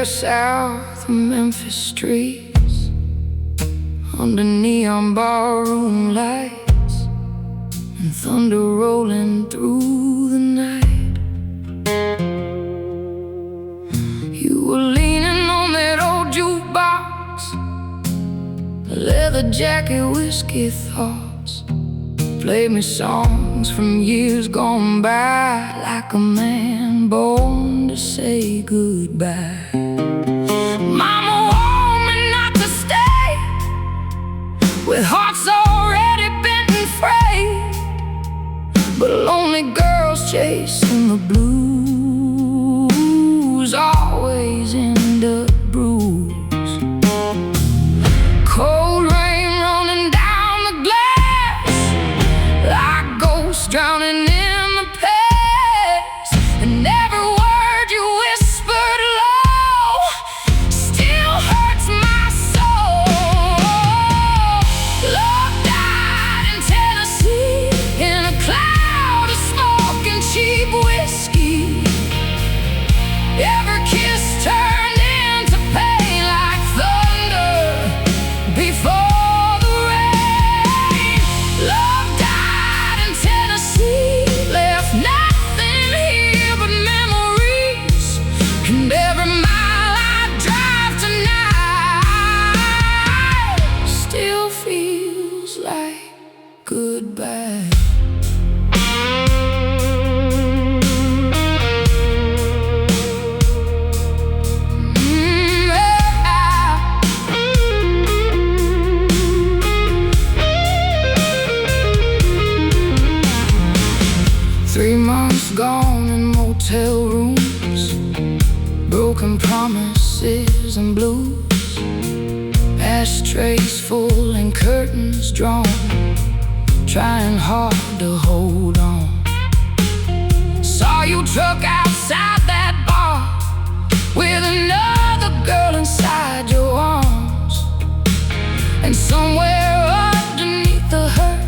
south of Memphis streets, under neon barroom lights and thunder rolling through the night. You were leaning on that old jukebox, a leather jacket, whiskey thoughts. Play me songs from years gone by, like a man born to say goodbye. Mama warned me not to stay with hearts already bent and frayed, but lonely girls chasing the blues always end up bruised. Cold rain running down the glass, like ghosts drowning in the past, and every word you whispered low still hurts my soul. Love died in Tennessee in a cloud of smoke and cheap whiskey. Every kiss turned into pain like thunder before the rain. Love died in Tennessee, left nothing here but memories, and every mile I drive tonight still feels like goodbye. Three months gone in motel rooms, broken promises and blues, ashtrays full and curtains drawn, trying hard to hold on. Saw you truck outside that bar with another girl inside your arms, and somewhere underneath the hurt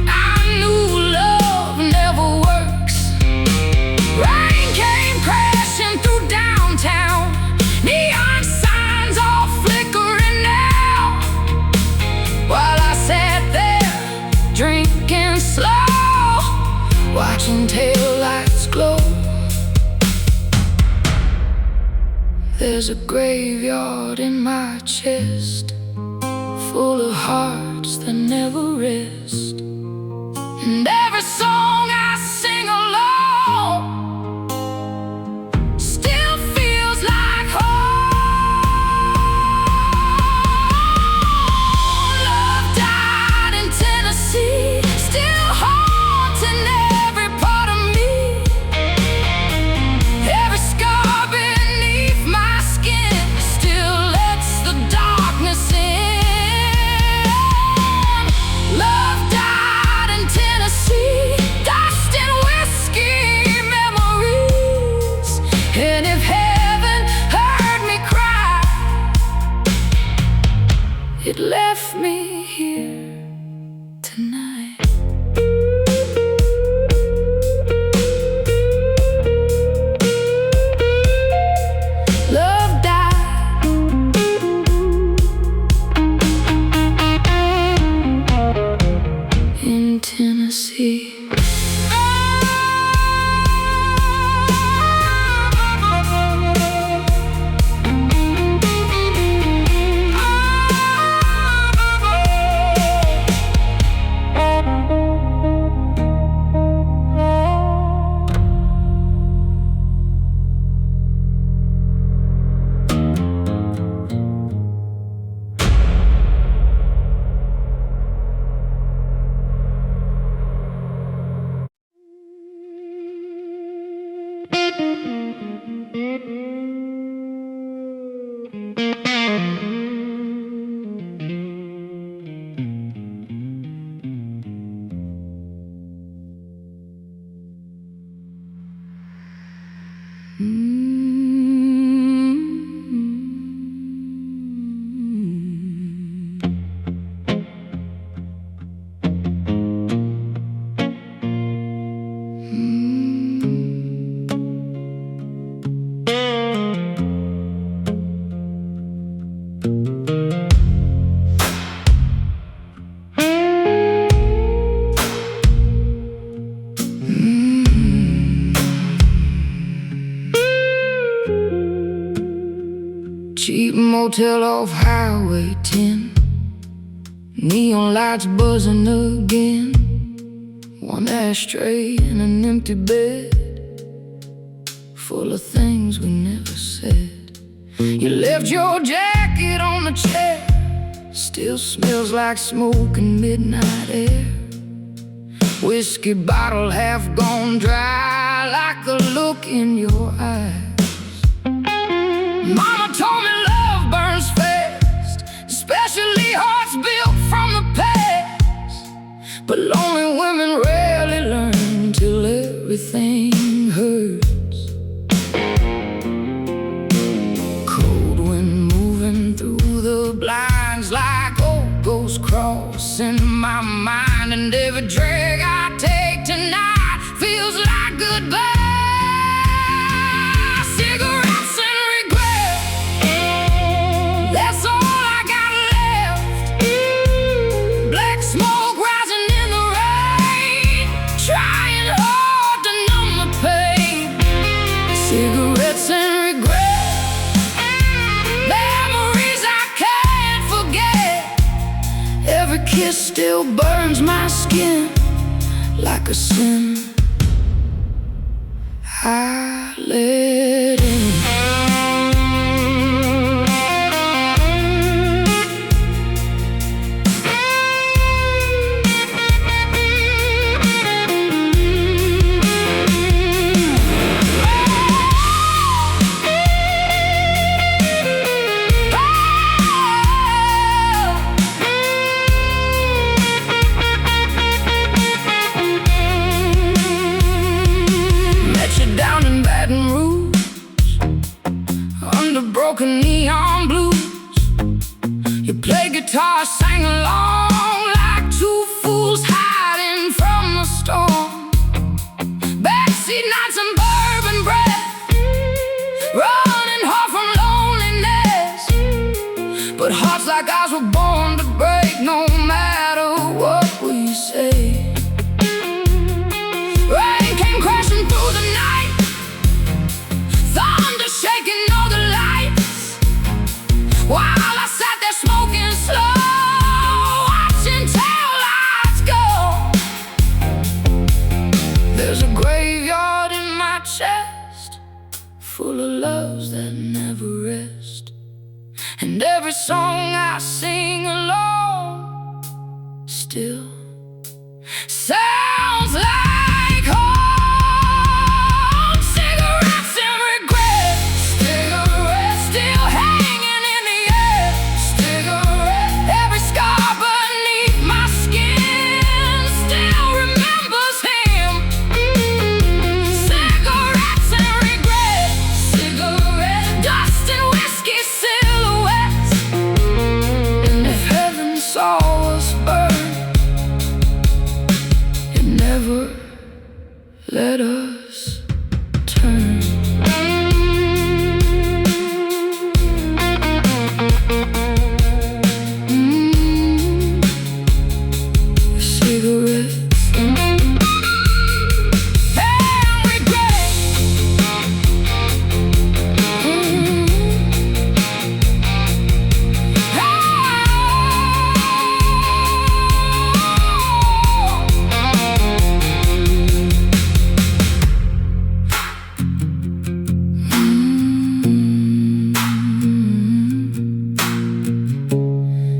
I knew love never works. Rain came crashing through downtown, neon signs all flickering now, while I sat there drinking slow, watching taillights glow. There's a graveyard in my chest, full of hearts that never rest, and every song I sing alone still feels like home. Love died in Tennessee, still haunting every part of me. Every scar beneath my skin still lets the darkness in. Love died in Tennessee, dust and whiskey memories, and if heaven heard me cry, it left me here tonight. Love died in Tennessee. cheap motel off Highway 10. Neon lights buzzing again. One ashtray and an empty bed, full of things we never said. You left your jacket on the chair, still smells like smoke and midnight air. Whiskey bottle half gone dry, like the look in your eyes. Mama told me love burns fast, especially hearts built from the past. But lonely women rarely learn till everything hurts. Cold wind moving through the blinds, like old ghosts crossing my mind. And every drag I take tonight feels like goodbye. Cigarettes and regret, that's all I got left. Black smoke rising in the rain, trying hard to numb the pain. Cigarettes and regret, memories I can't forget. Every kiss still burns my skin like a sin I let in. Down in Baton Rouge, under broken neon blues, you played guitar, sang along like two fools hiding from the storm. Backseat nights and bourbon breath, running hard from loneliness. But hearts like ours were born to break, no matter what we say. Rain came crashing through the night, thunder shaking all the lights, while I sat there smoking slow, watching tail lights go. There's a graveyard in my chest, full of loves that never rest. And every song I sing alone still sounds like home. Cigarettes and regret, cigarettes still hanging in the air. Cigarette, every scar beneath my skin still remembers him. Cigarettes and regret, cigarette, dust and whiskey silhouettes. And if heaven saw us burn, it never let us turn. Cigarettes and regret.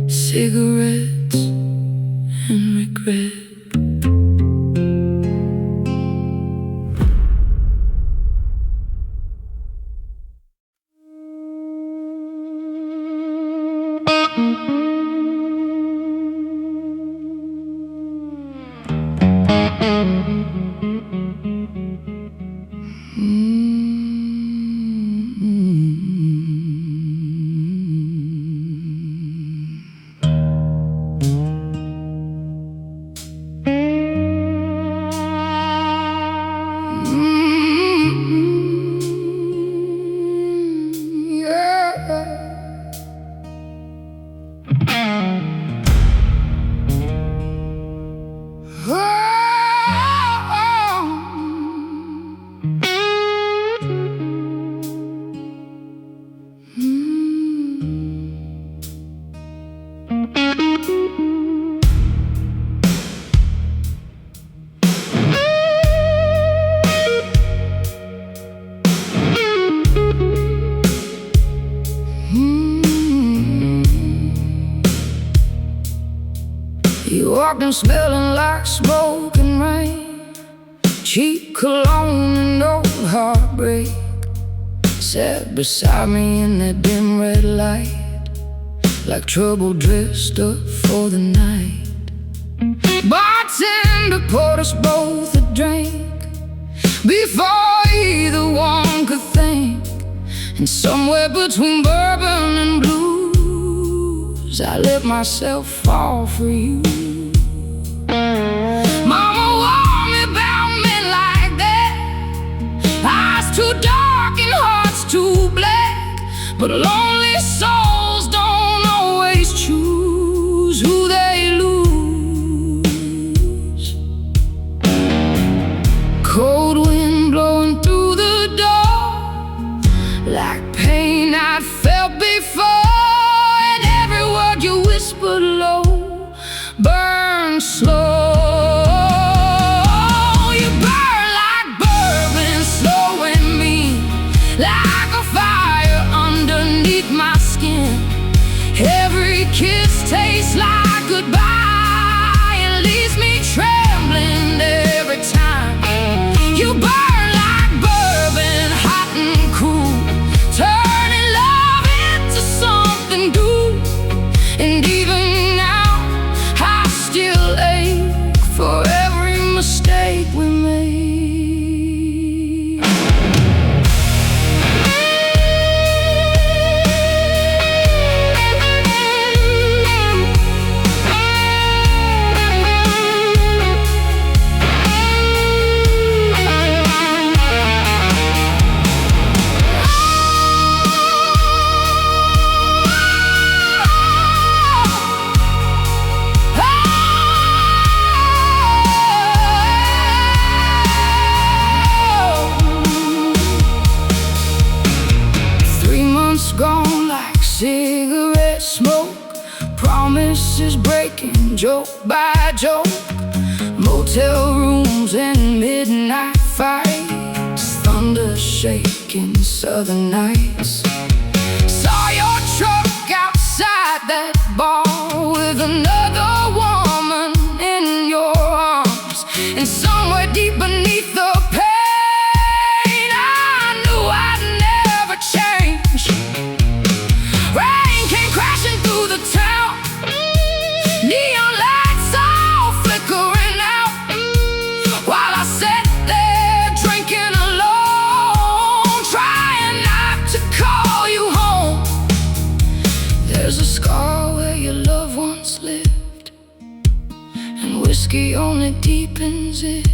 Cigarettes and regret. walked in smelling like smoke and rain, cheap cologne and old heartbreak. Sat beside me in that dim red light, like trouble dressed up for the night. Bartender poured us both a drink before either one could think. And somewhere between bourbon and blues, I let myself fall for you. Mama warned me about men like that, eyes too dark and hearts too black. But lonely souls don't always choose who they lose. Cold wind blowing through the door, like pain I'd felt before. And every word you whispered low burned slow. You burn like bourbon, slow and mean, like a fire underneath my skin. Every kiss tastes like goodbye and leaves me trembling every time. You burn like bourbon, hot and cool, turning love into something good. And even now I still ache for every mistake we made. Gone like cigarette smoke, promises breaking joke by joke. Motel rooms and midnight fights, thunder shaking southern nights. Saw your truck outside that bar with another woman in your arms. And somewhere deep beneath the pain, I knew I'd never change. Rain came crashing through the town, neon lights all flickering out, while I sat there drinking alone, trying not to call you home. There's a scar where your loved ones lived, and whiskey only deepens it.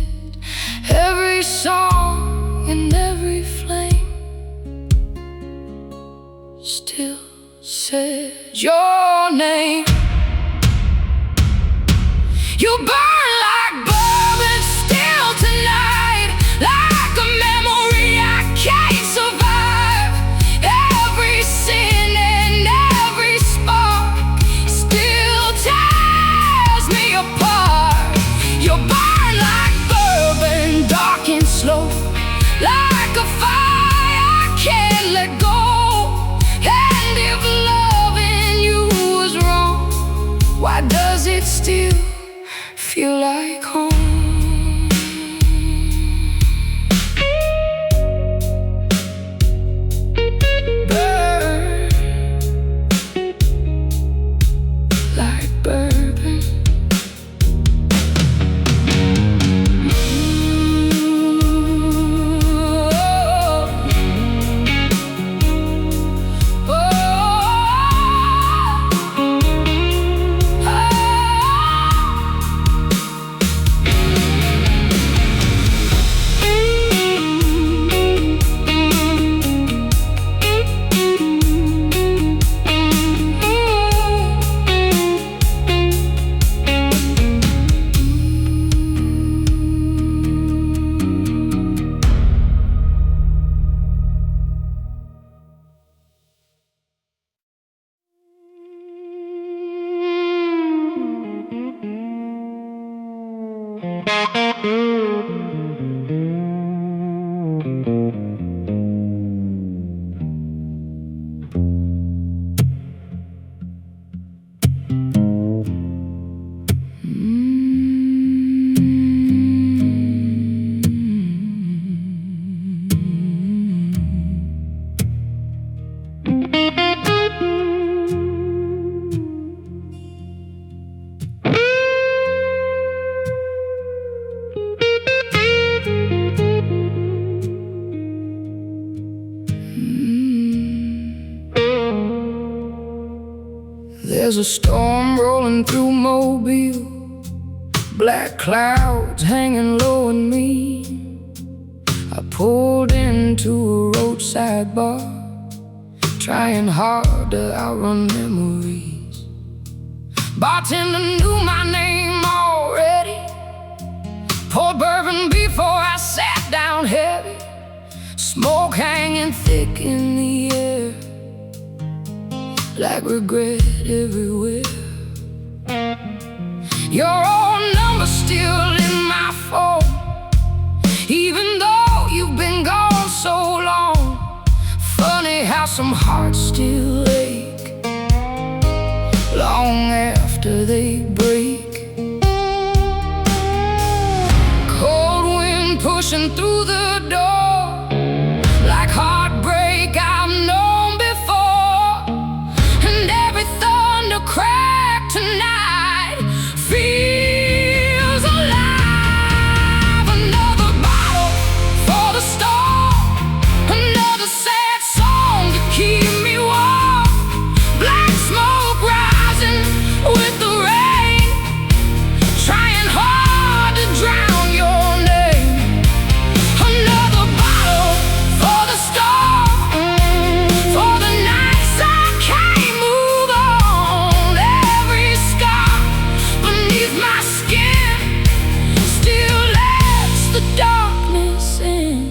Every song and every flame still said your name. You burn like bourbon still tonight, like a memory I can't survive. Every sin and every spark still tears me apart. You burn like bourbon, dark and slow, like a fire I can't let go. And if loving you was wrong, why does it still feel like home? Burn like bourbon. Ooh, There's a storm rolling through Mobile, black clouds hanging low and mean. I pulled into a roadside bar, trying hard to outrun memories. Bartender knew my name already, poured bourbon before I sat down heavy, smoke hanging thick in the air, like regret everywhere. Your old number's still in my phone, even though you've been gone so long. Funny how some hearts still ache long after they break. Cold wind pushing through the door, like heartbreak I've known before. And every thunder crack tonight feels alive. Another bottle for the storm, another sad song to keep me warm. Black smoke rising with the rain, trying hard to drown your name. Another bottle for the storm, for the nights I can't move on. Every scar beneath my skin still lets the darkness in.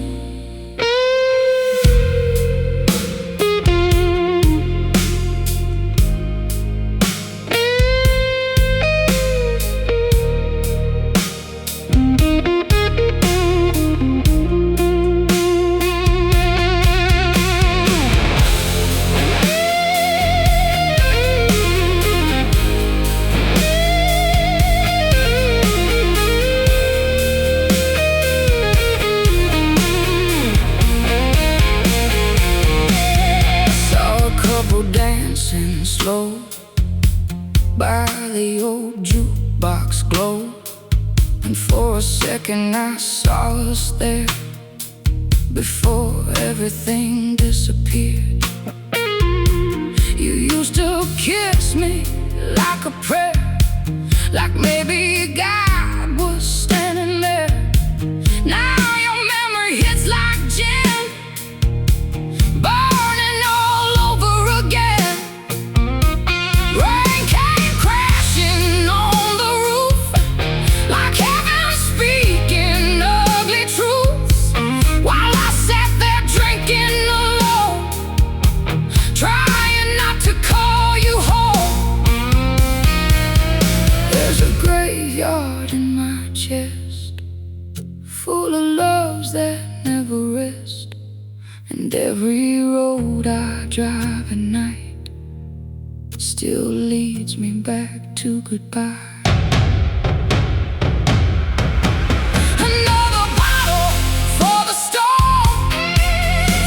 Dancing slow by the old jukebox glow, and for a second I saw us there before everything disappeared. You used to kiss me like a prayer, like maybe God was standing there. Now your memory hits like gin, burning all over again. Rain came crashing on the roof, like heaven speaking ugly truths, while I sat there drinking alone, trying not to call you home. There's a graveyard in my chest, full of loves that never rest, and every road I drive at night still leads me back to goodbye. Another bottle for the storm,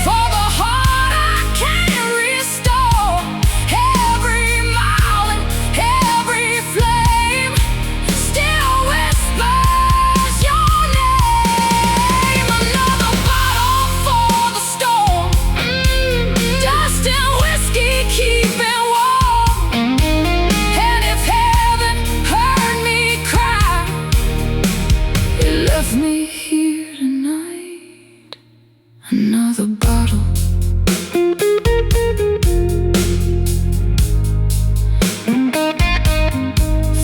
for the heart I can't restore. Every mile and every flame still whispers your name. Another bottle for the storm, dust and whiskey keeping warm. And if heaven heard me cry, it left me here tonight. Another bottle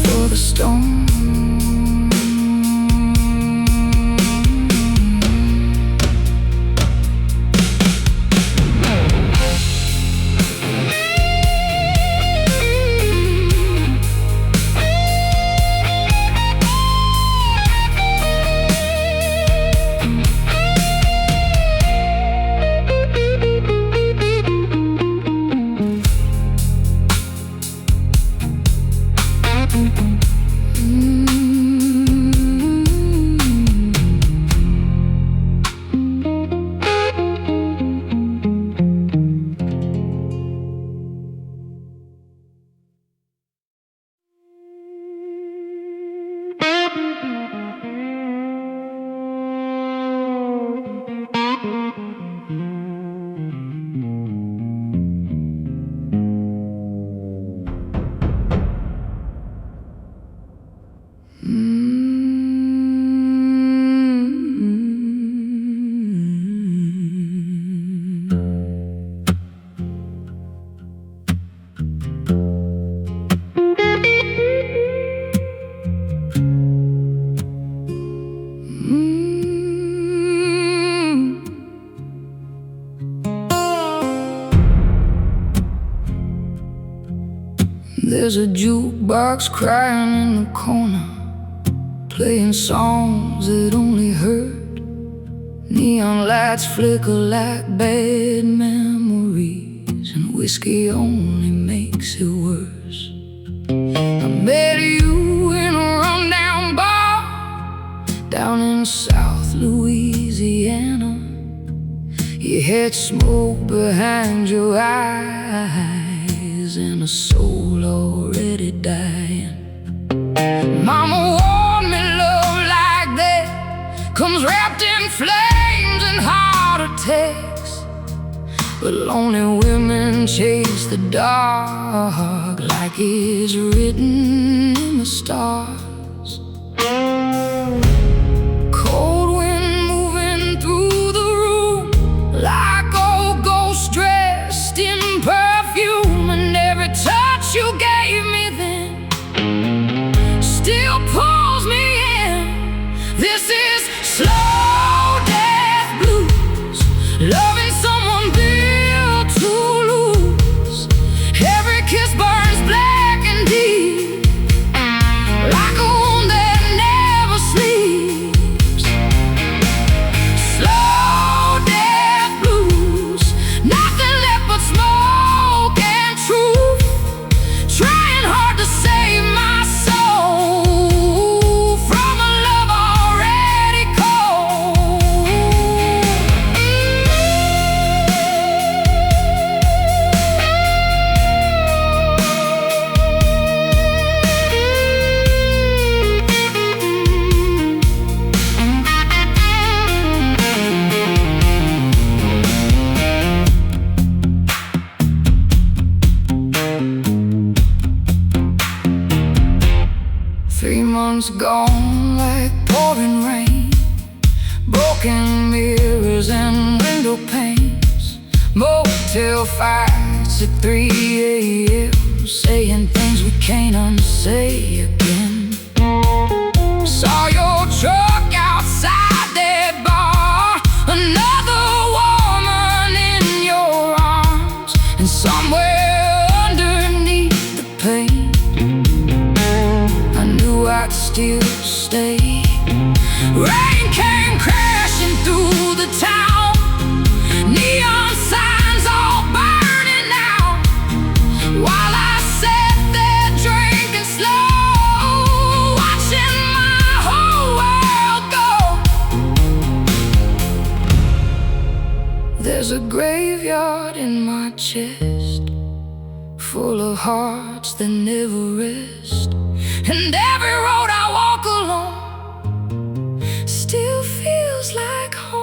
for the storm. There's a jukebox crying in the corner, playing songs that only hurt. Neon lights flicker like bad memories, and whiskey only makes it worse. I met you in a rundown bar down in South Louisiana. You had smoke behind your eyes and a soul already dying. Mama warned me love like that comes wrapped in flames and heart attacks, but lonely women chase the dark like it's written in the stars. Cold wind moving through the room like old ghosts dressed in perfume, and every touch you gave me then still pulls me in. This is slow death blues, loving someone built to lose. Every kiss burns black and deep, like a wound that never sleeps. Slow death blues, nothing left but smoke and truth, trying hard to save my soul from a love already cold. 3 months gone like pouring rain, broken mirrors and window panes, motel fights at 3 a.m., saying things we can't unsay again. Saw your truck outside that bar, another woman in your arms, and somewhere underneath the pain I knew I'd still stay. Rain came crashing through the town, neon signs all burning out, while I sat there drinking slow, watching my whole world go. There's a graveyard in my chest, full of hearts that never rest, and every road I walk along still feels like home.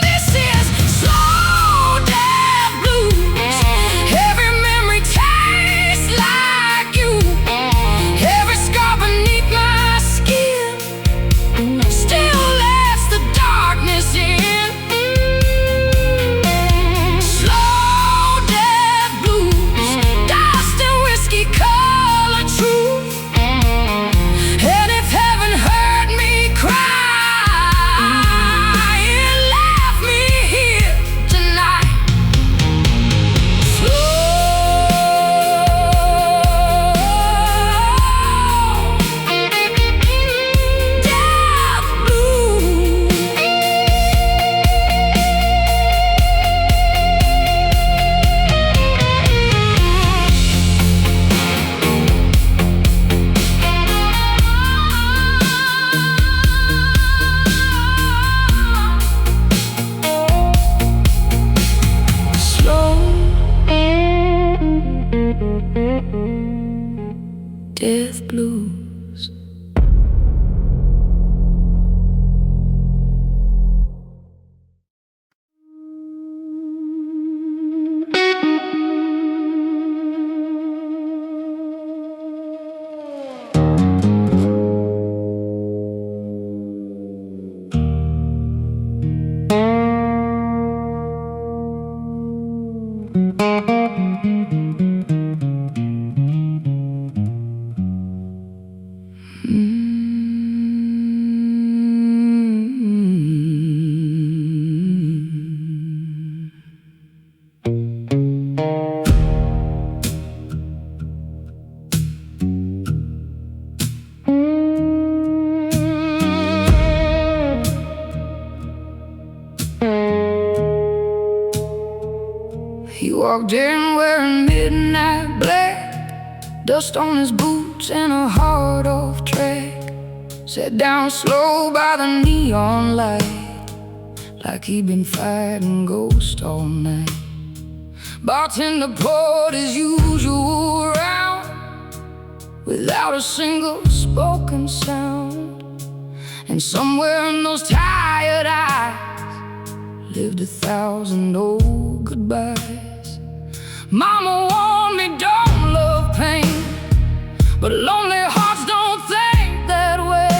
This is slow death blues, every memory tastes like you, every scar beneath my skin still lets the darkness in. Slow death blues, dust and whiskey color truth, He walked in wearing midnight black, dust on his boots and a hard-off track. Sat down slow by the neon light, like he'd been fighting ghosts all night. Bartender poured his usual round, without a single spoken sound. And somewhere in those tired eyes lived 1,000 old goodbyes. Mama warned me, don't love pain, but lonely hearts don't think that way.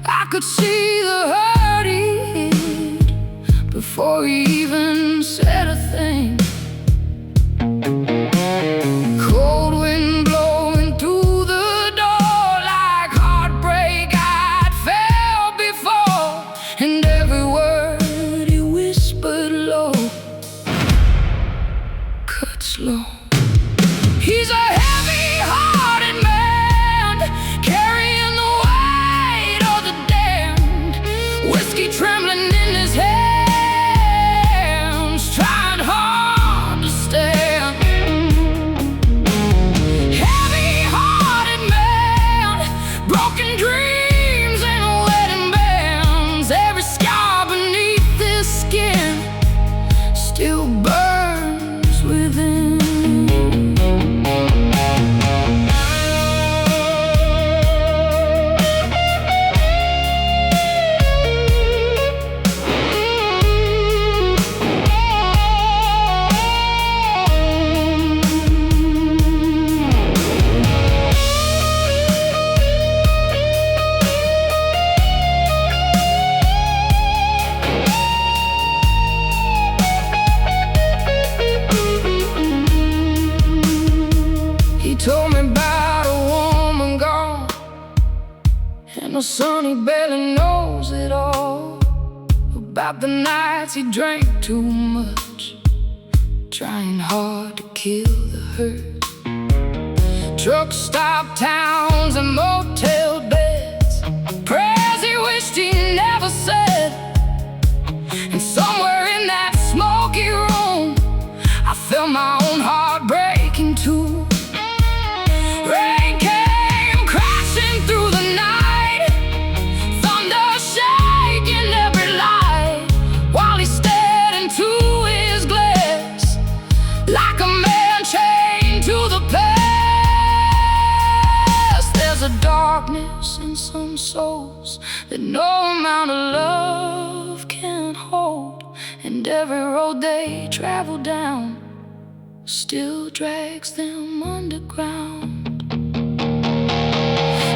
I could see the hurt he hid before he even said a thing. Cold wind blowing through the door, like heartbreak I'd felt before. And every word he whispered low, cut slow. He's a heavy-hearted man, carrying the weight of the damned. Whiskey trembling in his hands, trying hard to stand. Heavy-hearted man, broken dreams and wedding bands. Every scar beneath his skin still burns within. He told me about a woman gone, and the son he barely knows it all. About the nights he drank too much, trying hard to kill the hurt. Truck stop towns and motel beds, prayers he wished he never said. And somewhere in that smoky room I felt my own heart breaking too. Rain came crashing through the night, thunder shaking every light, while he stared into his glass like a man chained to the past. There's a darkness in some souls that no amount of love can hold, and every road they travel down still drags them underground.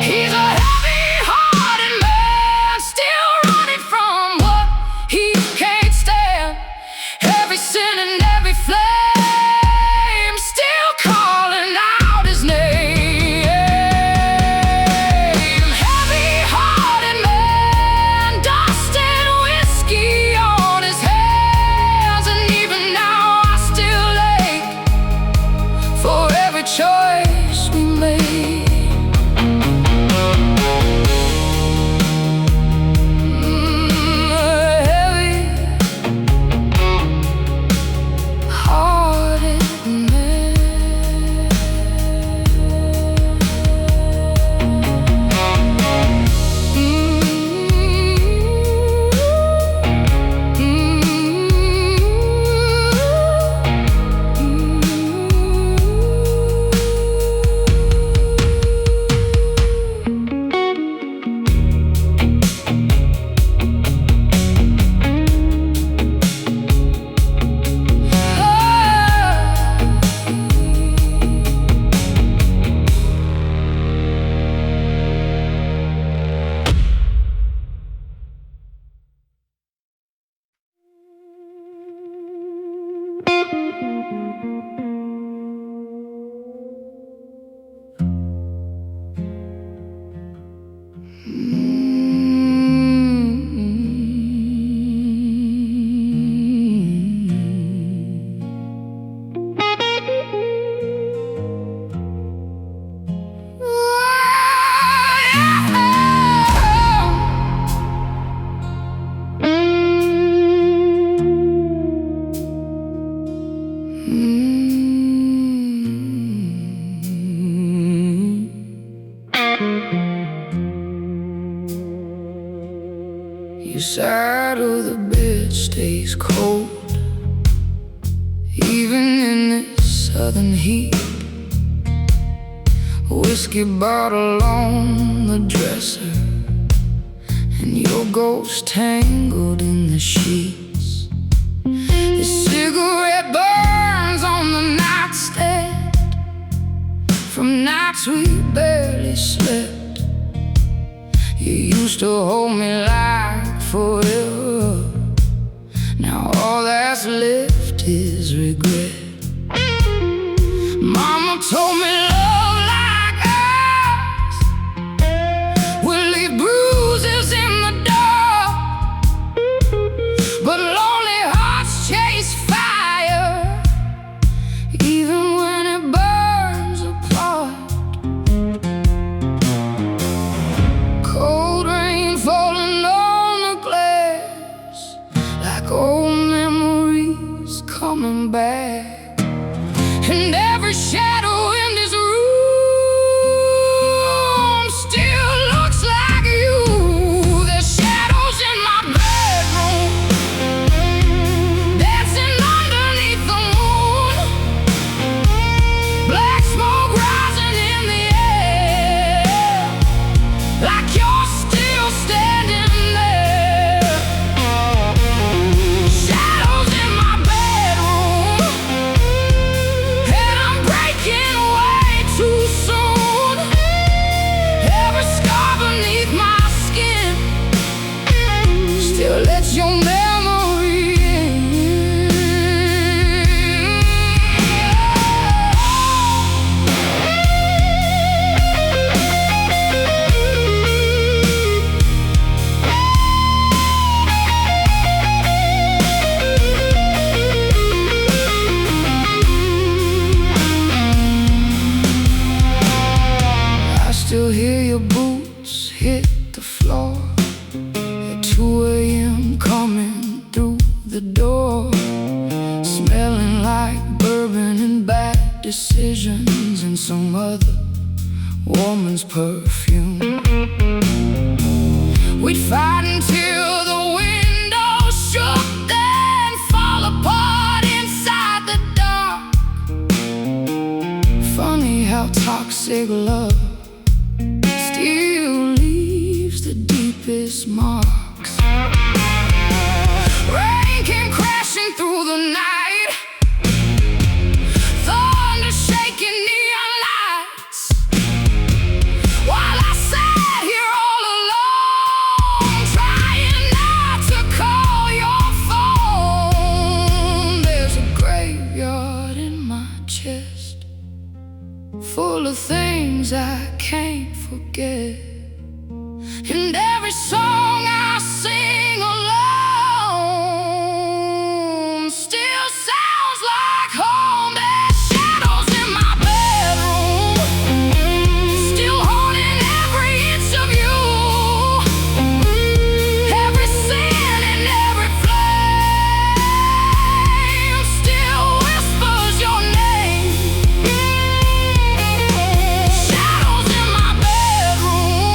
He's a heavy-hearted man, still running from what he can't stand. Every sin and every flame still calling out his name. Heavy-hearted man, dust and whiskey on his hands, and even now I still ache for every choice we made. where the bed stays cold, even in this southern heat. Whiskey bottle on the dresser, and your ghost tangled in the sheets. The cigarette burns on the nightstand from nights we barely slept. You used to hold me like forever. Now all that's left is regret. Mama told me love like ours will leave bruises in the dark, but lonely hearts chase fire even when it burns apart. Cold rain falling on the glass, like old memories coming back. And every shadow in this room still looks like you. There's shadows in my bedroom, dancing underneath the moon. Black smoke rising in the air, like you're still standing there. Shadows in my bedroom, and I'm breaking away too soon. Every scar beneath my skin still lets your memory in. I still hear your boots hit the floor at 2 a.m. coming through the door, smelling like bourbon and bad decisions and some other woman's perfume. We'd fight until the windows shook, then fall apart inside the dark. Funny how toxic love still leaves the deepest marks. Rain came crashing through the night, thunder shaking neon lights, while I sat here all alone, trying not to call your phone. There's a graveyard in my chest, full of things I can't forget. And every song I sing alone still sounds like home. There's shadows in my bedroom, still haunting every inch of you. Every sin and every flame still whispers your name. Shadows in my bedroom,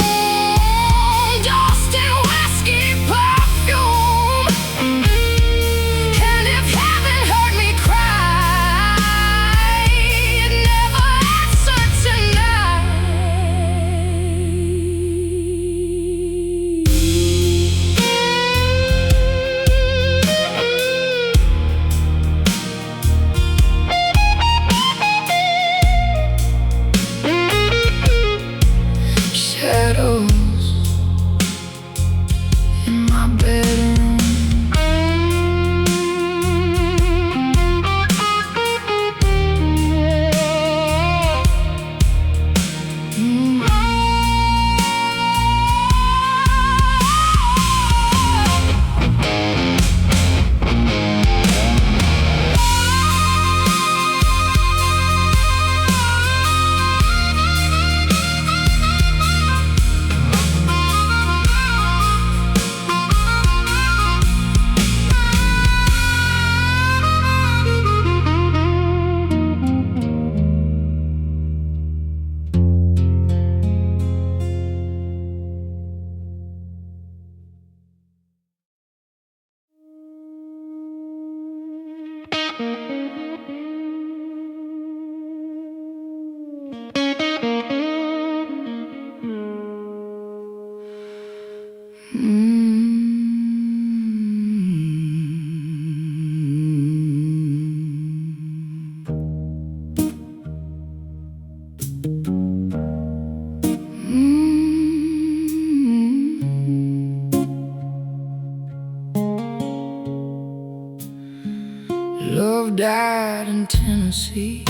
Love died in Tennessee,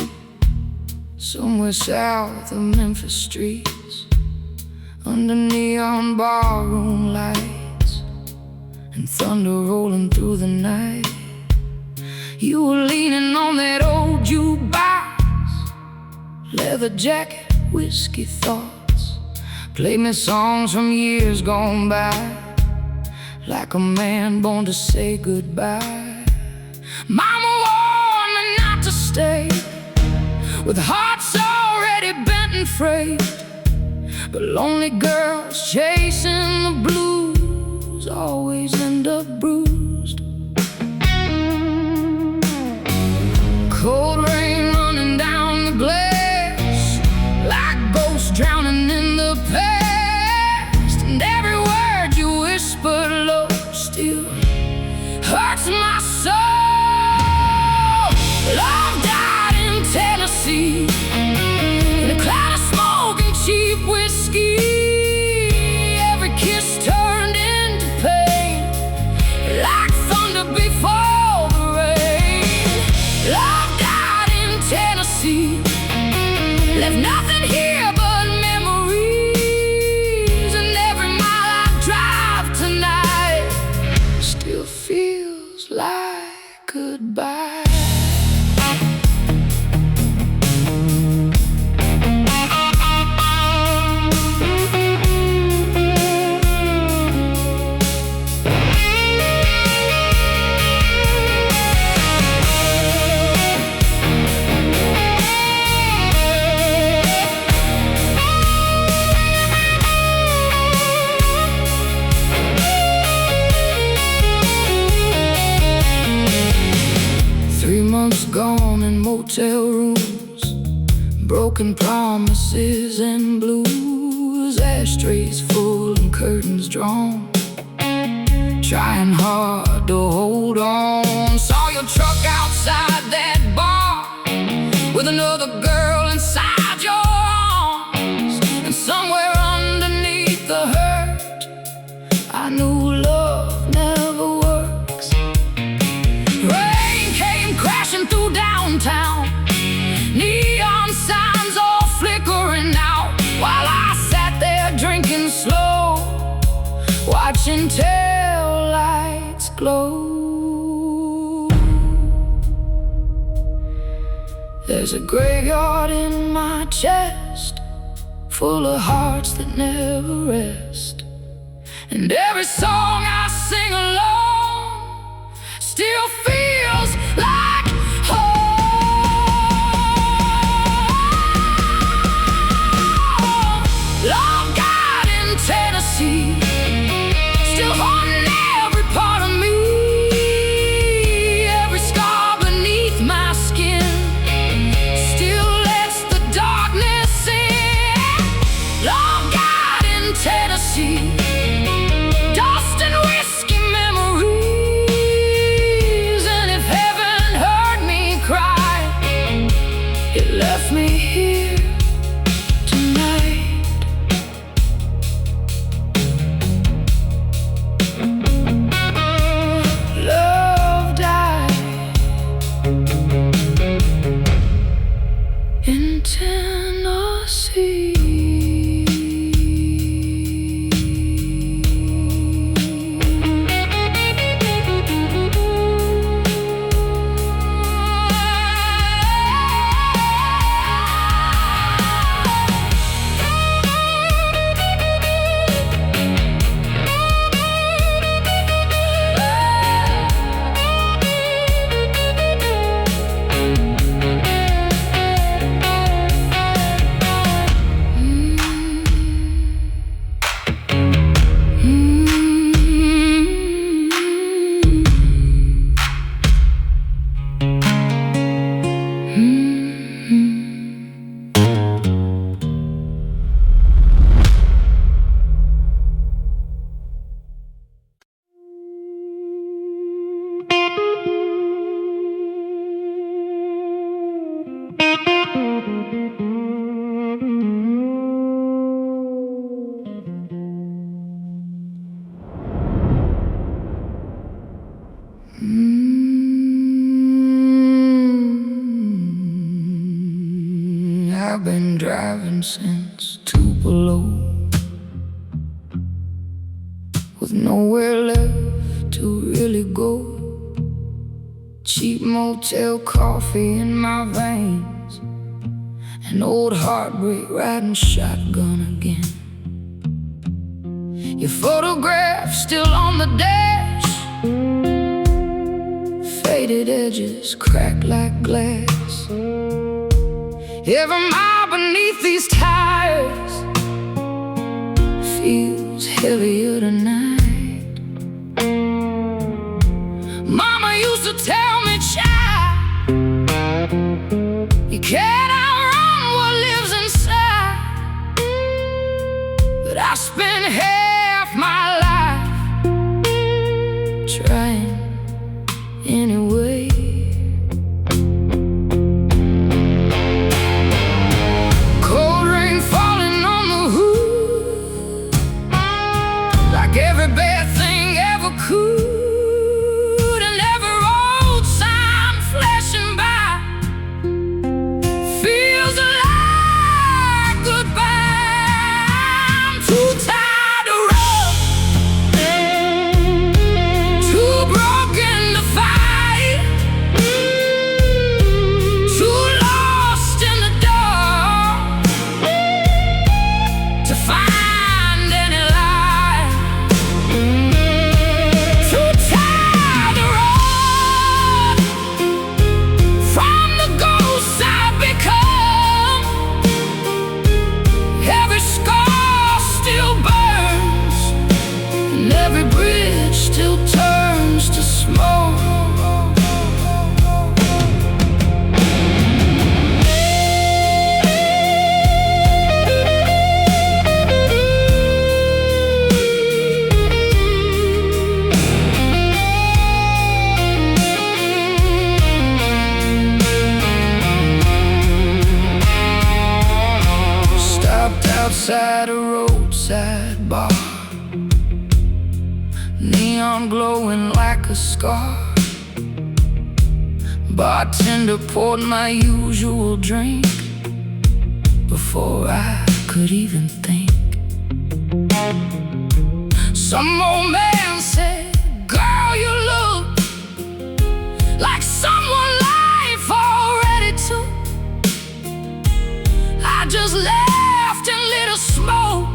somewhere south of Memphis streets, under neon barroom lights and thunder rolling through the night. You were leaning on that old jukebox, leather jacket, whiskey thoughts. Played me songs from years gone by, like a man born to say goodbye. Mama warned me not to stay, with hearts already bent and frayed. But lonely girls chasing the blues always end up bruised. Cold rain running down the glass, like ghosts drowning in the past. And every word you whispered low still hurts my soul. Love died in Tennessee, in a cloud of smoke and cheap whiskey. Every kiss turned into pain, like thunder before the rain. Love died in Tennessee, left nothing here but memories. And every mile I drive tonight still feels like goodbye. 3 months gone in motel rooms, broken promises and blues. Ashtrays full and curtains drawn, trying hard to hold on. Saw your truck outside that bar, with another girl inside your arms. And somewhere underneath the hurt, I knew love never works. Rain came crashing through downtown, neon signs all flickering out, while I sat there drinking slow, watching tail lights glow. There's a graveyard in my chest, full of hearts that never rest. And every song I sing alone still feels like home. Love died in Tennessee, still haunting every part of me. Every scar beneath my skin still lets the darkness in. Love died in Tennessee, dust and whiskey memories. I've been driving since Tupelo, with nowhere left to really go. Cheap motel coffee in my veins, an old heartbreak riding shotgun again. Your photograph still on the dash, faded edges cracked like glass. Every mile beneath these tires feels heavier tonight. Mama used to tell me, child, you can't outrun what lives inside. But I spent half my life trying anyway. Cold rain falling on the hood, like every bad thing ever could. And every road sign flashing by feels like goodbye. I'm too tired to run, too broken to fight, too lost in the dark to find any light. Too tired to run from the ghosts I've become. Every scar still burns, and every bridge still turns to smoke. Stopped outside a roadside bar, neon glowing like a scar. Bartender poured my usual drink before I could even think. Some old man said, girl, you look like someone life already took. I just laughed and lit a smoke,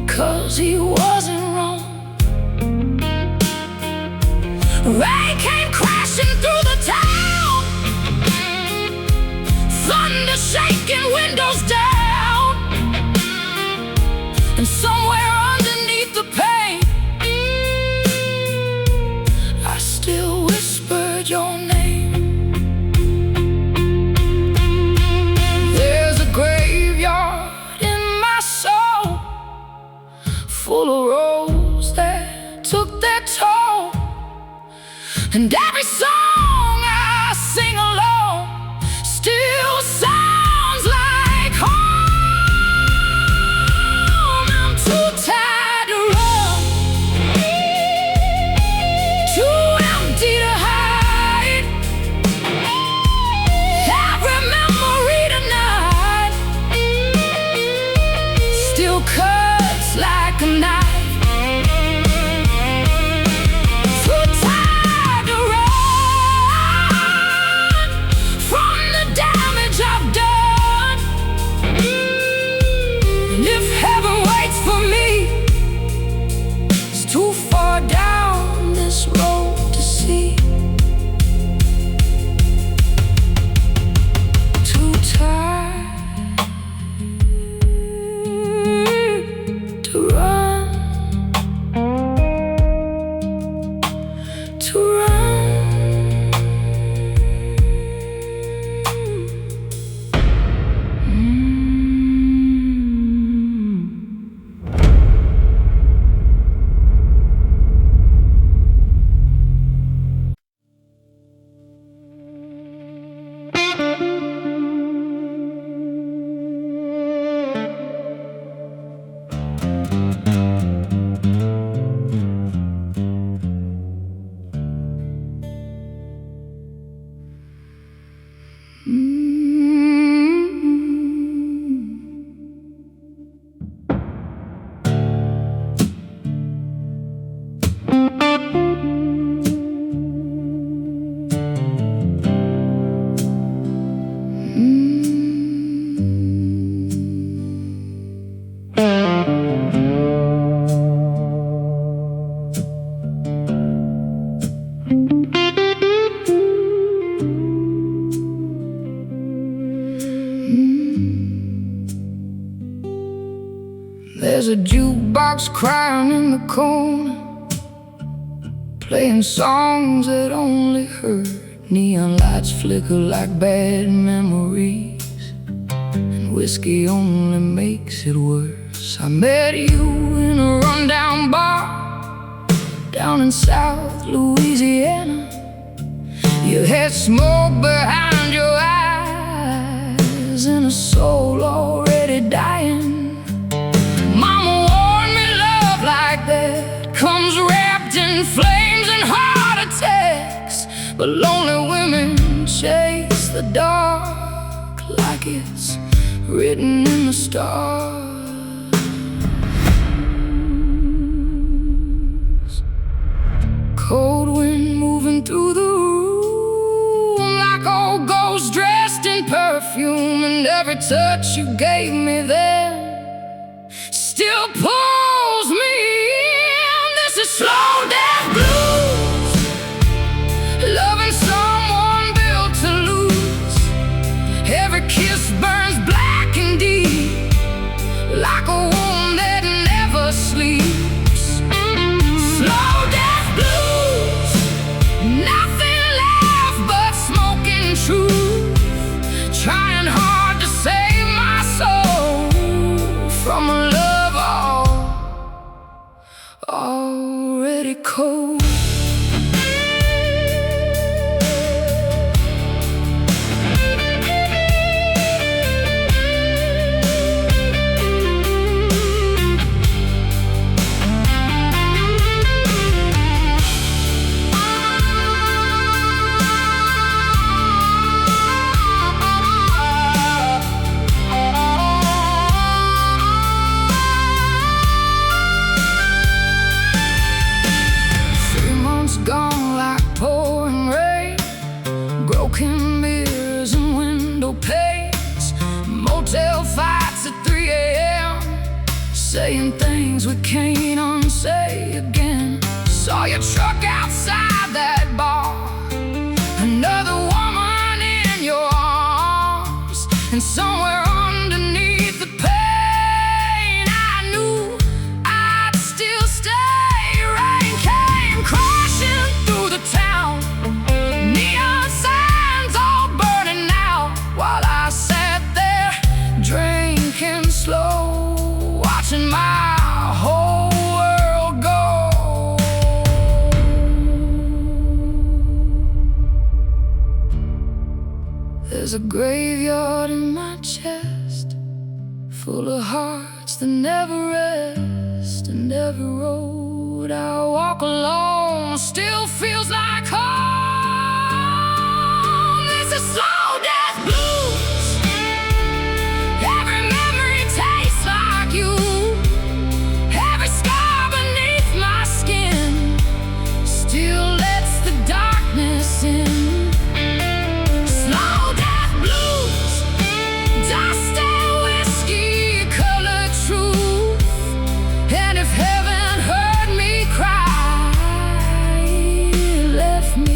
'cause he wasn't wrong. Rain came crashing through the town, thunder shaking windows down. And somewhere underneath the pain, I still whispered your name. There's a graveyard in my soul, full of roads that took their toll. And every song I sing alone still sounds like home. I'm too tired to run, too empty to hide. Every memory tonight still cuts like a knife. Too tired to run from the damage I've done. And if heaven waits for me, it's too far down this road to see. Too tired to run, to run. dogs crying in the corner, playing songs that only hurt. Neon lights flicker like bad memories, and whiskey only makes it worse. I met you in a rundown bar down in South Louisiana. You had smoke behind your eyes and a soul already dying. Mama warned me love like that comes wrapped in flames and heart attacks, but lonely women chase the dark like it's written in the stars. Cold wind moving through the room like old ghosts dressed in perfume, and every touch you gave me then still pulls me in. This is slow death blues, loving someone built to lose. Every kiss burns black and deep like a wound that never sleeps. Slow death blues, nothing left but smoking truth, trying hard to save my soul from a love already cold. Gone like pouring rain, broken mirrors and window panes, motel fights at 3 a.m., saying things we can't unsay again. Saw your truck outside that bar, another woman in your arms, and somewhere underneath the pain I knew I'd still stay. Rain came crashing through the town, neon signs all burning out, while I sat there drinking slow, watching my whole world go. There's a graveyard in my chest, full of hearts that never rest, and every road I walk alone still feels like home. This is slow death blues, every memory tastes like you, every scar beneath my skin still lets the darkness in. Slow death blues, dust and whiskey colored truth, and if heaven heard me cry, it left me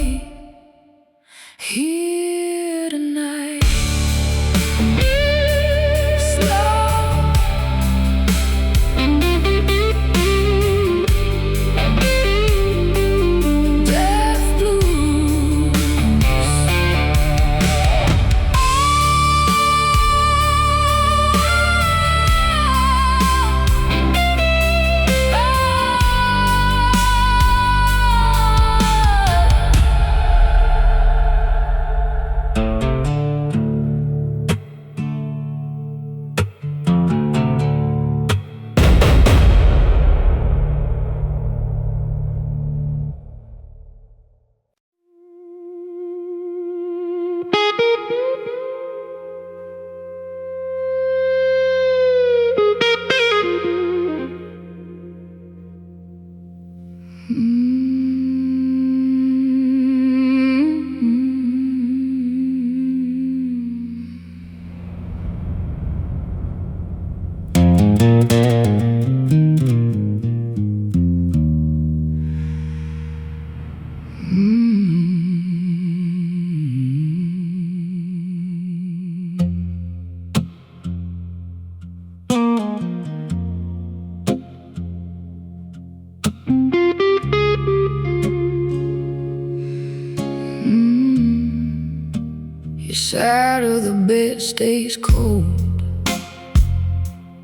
side of the bed stays cold,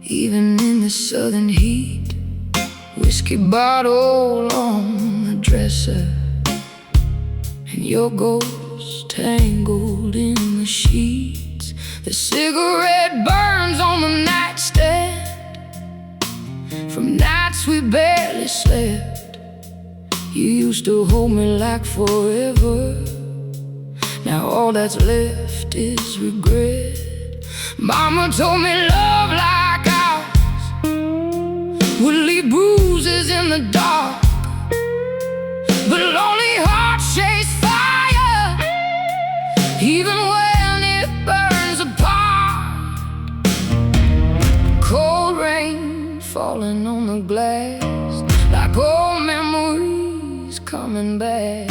even in the southern heat. Whiskey bottle on the dresser, and your ghost tangled in the sheets. The cigarette burns on the nightstand from nights we barely slept. You used to hold me like forever. Now all that's left is regret. Mama told me love like ours would leave bruises in the dark, but lonely hearts chase fire even when it burns apart. Cold rain falling on the glass, like old memories coming back.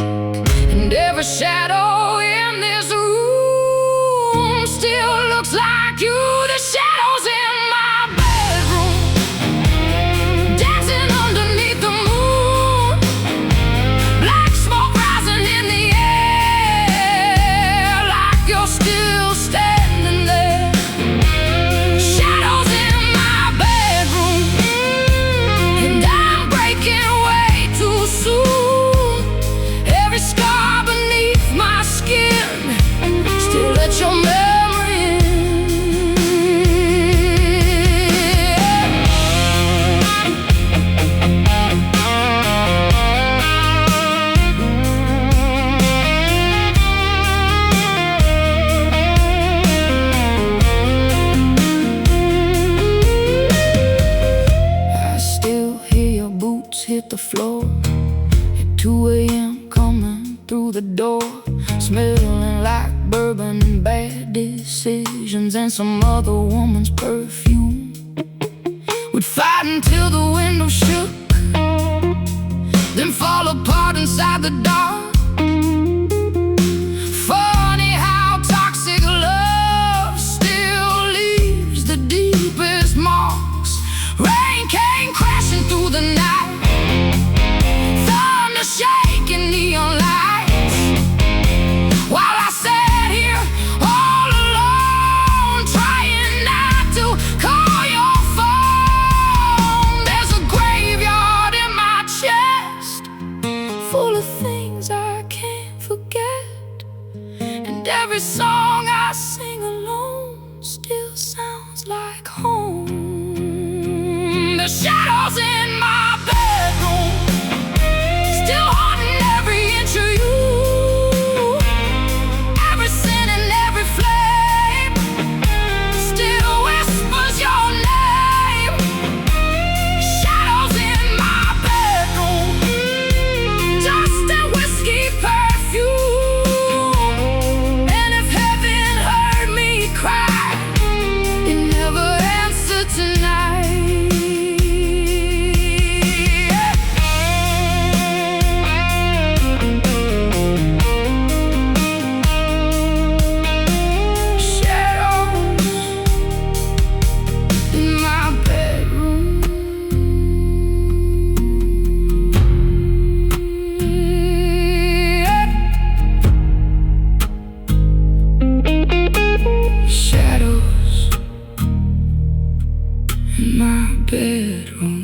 And every shadow in this room still looks like you. The shadows in my bedroom, dancing underneath the moon, black smoke rising in the air, like you're still standing there. Shadows in my bedroom, and I'm breaking way too soon. Every scar beneath my skin still let your memory hit the floor at 2 a.m. coming through the door, smelling like bourbon and bad decisions and some other woman's perfume. We'd fight until the window shook, then fall apart inside the dark. Funny how toxic love still leaves the deepest marks. Rain came crashing through the night, shaking neon lights, while I sat here all alone, trying not to call your phone. There's a graveyard in my chest, full of things I can't forget, and every song I sing alone still sounds like home. The shadows in my bedroom still haunting every inch of you, every sin and every flame still whispers your name. Shadows in my bedroom, dust and whiskey perfume. And if heaven heard me cry, it never answered tonight. Bedroom.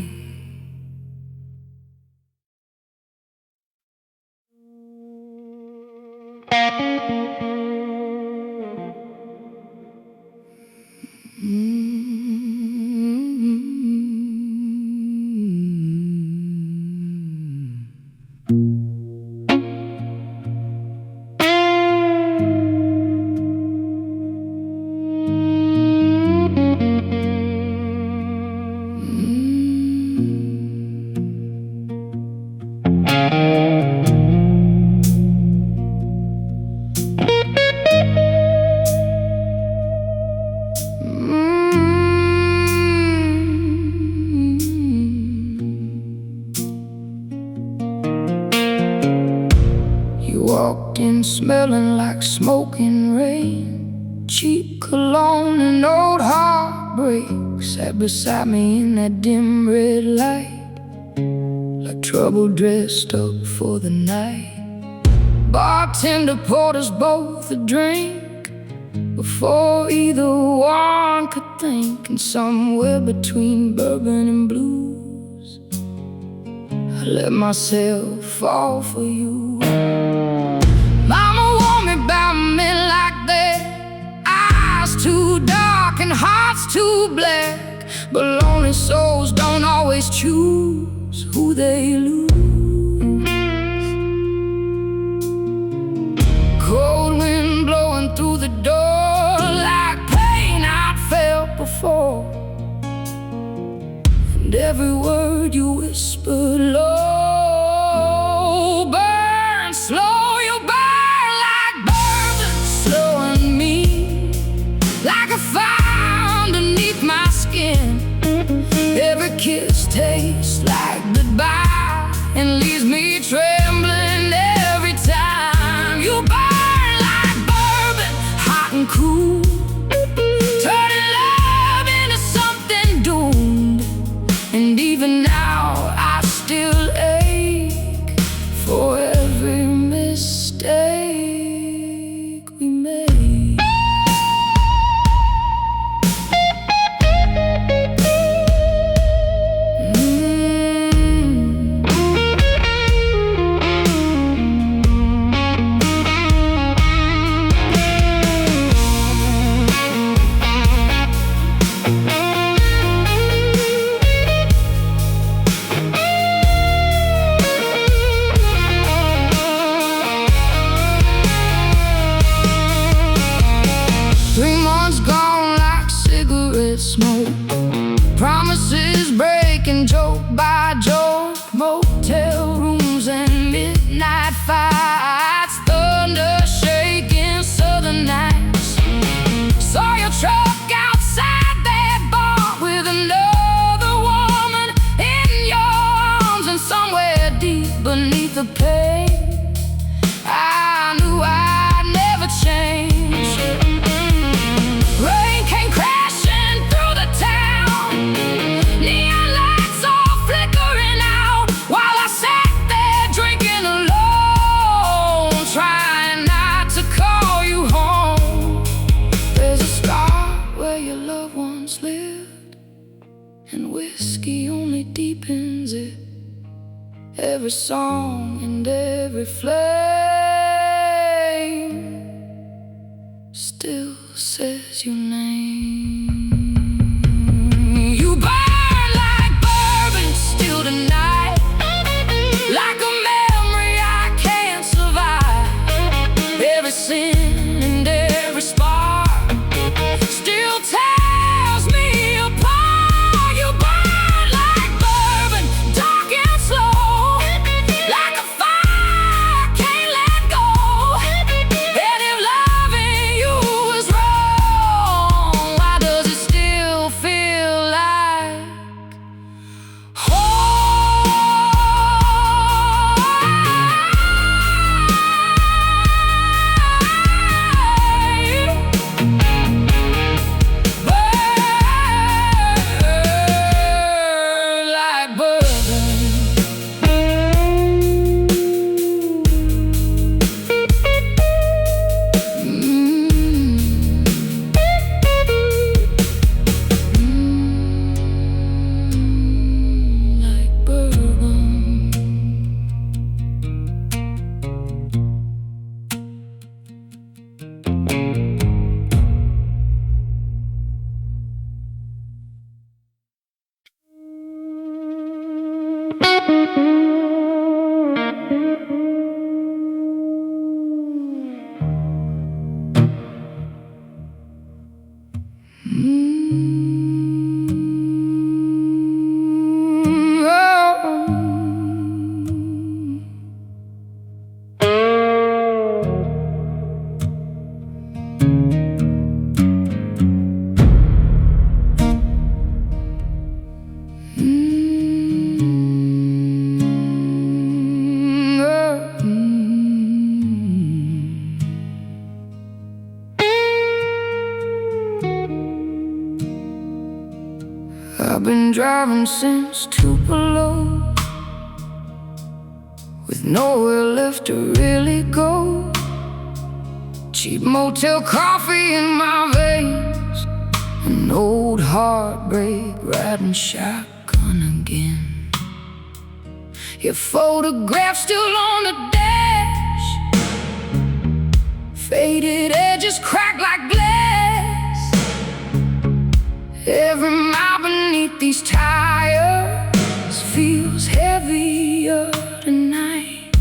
Walked in smelling like smoking rain, cheap cologne and old heartbreak. Sat beside me in that dim red light, like trouble dressed up for the night. Bartender poured us both a drink, before either one could think. And somewhere between bourbon and blues, I let myself fall for you. Mama warned me about men like that, eyes too dark and hearts too black. But lonely souls don't always choose who they lose. Cold wind blowing through the door like pain I'd felt before, and every word you whispered low. Burn slow, you burn like bourbon, slowing me like a fire underneath my skin. Every kiss tastes like goodbye and leaves me trembling every time. You burn like bourbon, hot and cool, turning love into something doomed. And even now I still ache for every mistake we made. Smoke, promises breaking joke by joke, motel rooms and midnight fights, thunder shaking southern nights. Saw your truck outside that bar with another woman in your arms, and somewhere deep beneath the pain I knew I'd never change. Rain came crashing through the town, neon lights all flickering out, while I sat there drinking alone, trying not to call you home. There's a scar where your loved ones lived, and whiskey only deepens it. Every song and every flame still says your name. You burn like bourbon still tonight, like a memory I can't survive. Every sin and every spark still tears me apart. You burn like bourbon, dark and slow, like a fire I can't let go. And if loving you is wrong, why does it still feel like home? Burn like bourbon. Like bourbon. I've been driving since Tupelo, with nowhere left to really go. cheap motel coffee in my veins, an old heartbreak riding shotgun again. Your photograph still on the dash, faded edges cracked like glass. Every mile beneath these tires feels heavier tonight.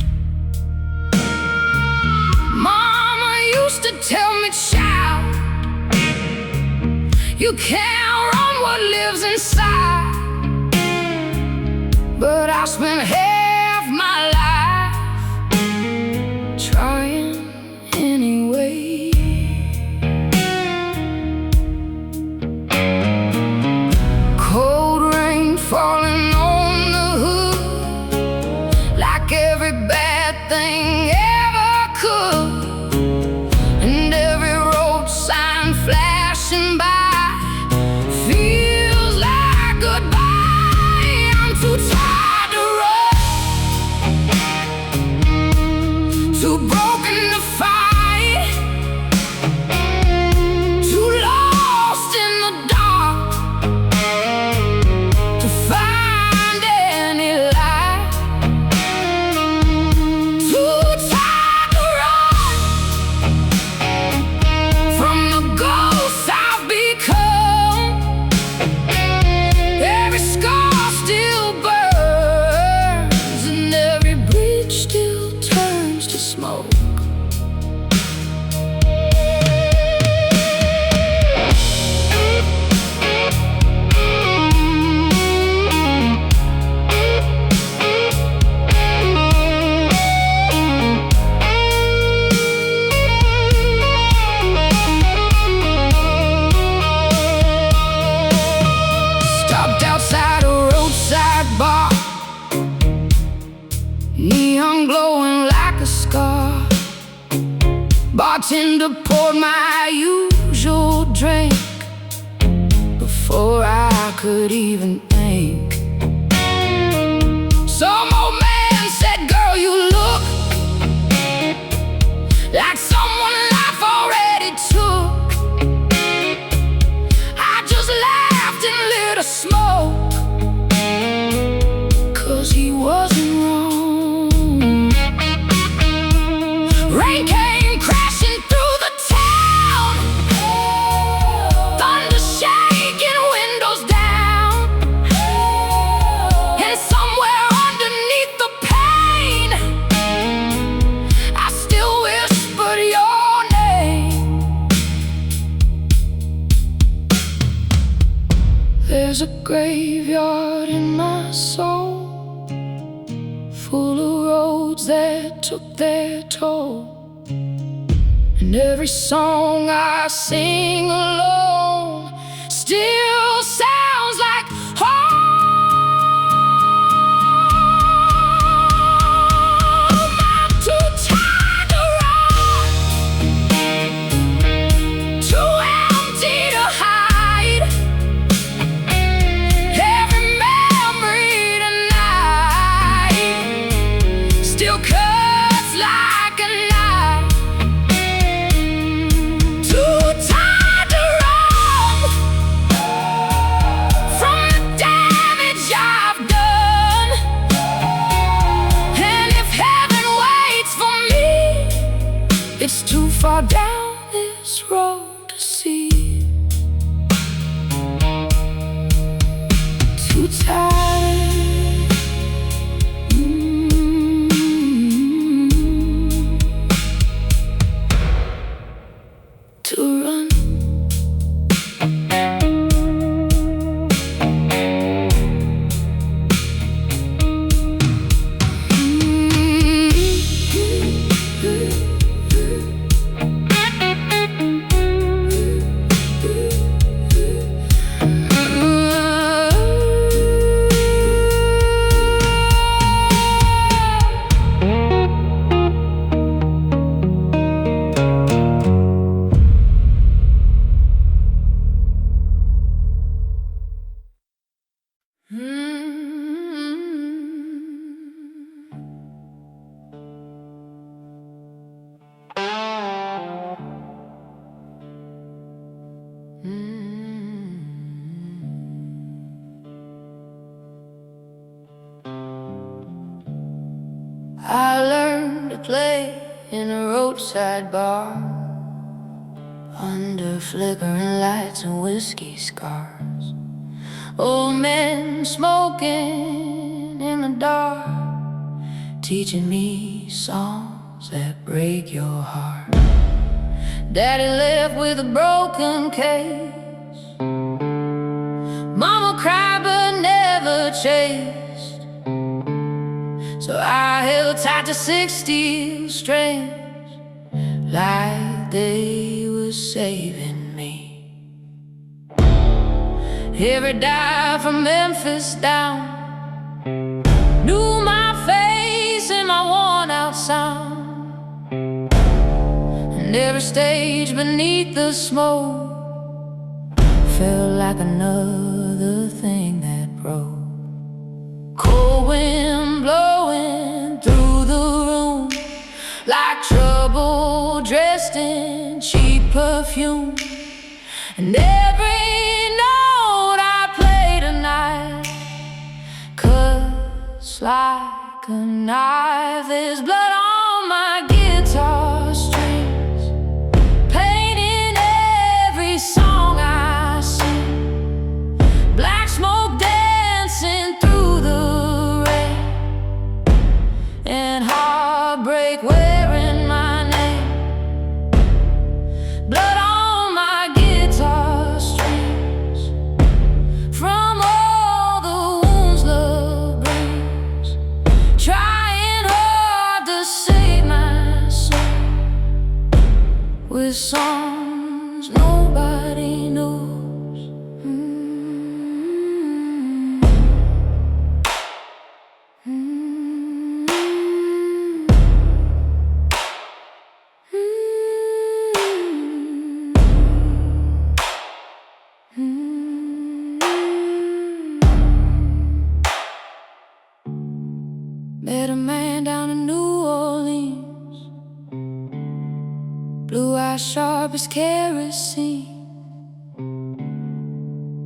Mama used to tell me, child, you can't run what lives inside. But I spent half my life trying anyway. Cold rain falling on the hood, like every bad thing ever could, and every road sign flashing by feels like goodbye. I'm too tired to run, too broken to fight, too lost in the dark to find any light. Too tired to run from the ghosts I've become. Every scar still burns, and every bridge still turns to smoke. Stopped outside a roadside bar, neon glowing like a scar. Bartender poured my usual drink before I could even think. Some old man said, girl, you look like someone life already took. I just laughed and lit a smoke, 'cause he wasn't wrong. Rain came crashing through the town, thunder shaking windows down, and somewhere underneath the pain I still whispered your name. There's a graveyard in my soul, full of roads that took their toll, and every song I sing alone still sounds like home. I'm too tired to run, too empty to hide. Every memory tonight still cuts like a knife. Too tired to run, in a roadside bar, under flickering lights and whiskey scars. Old men smoking in the dark, teaching me songs that break your heart. Daddy left with a broken case. Mama cried but never chased. So I held tight to 6 steel strings, like they were saving me. Every dive from Memphis down knew my face and my worn-out sound. And every stage beneath the smoke felt like another thing that broke. Cold wind blowing through the room, like trouble dressed in cheap perfume. And every note I play tonight cuts like a knife. There's blood on my guitar strings, painting every song I sing. Black smoke dancing through the rain, and heartbreak wearing my name. Blood on my guitar strings, from all the wounds love brings, trying hard to save my soul with songs nobody knows. Met a man down in New Orleans, blue eyes sharp as kerosene.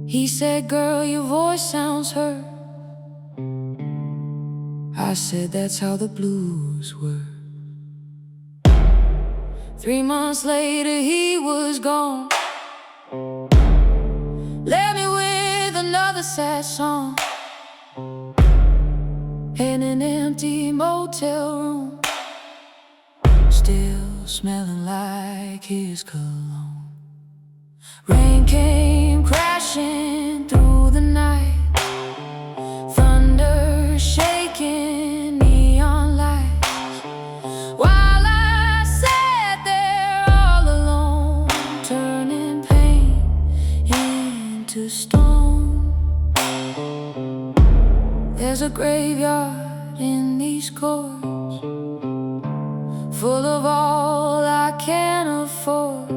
He said, "Girl, your voice sounds hurt." I said, "That's how the blues were." 3 months later he was gone, left me with another sad song in an empty motel room, still smelling like his cologne. Rain came crashing through the night, thunder shaking neon lights, while I sat there all alone, turning pain into stone. There's a graveyard in these chords, full of all I can afford.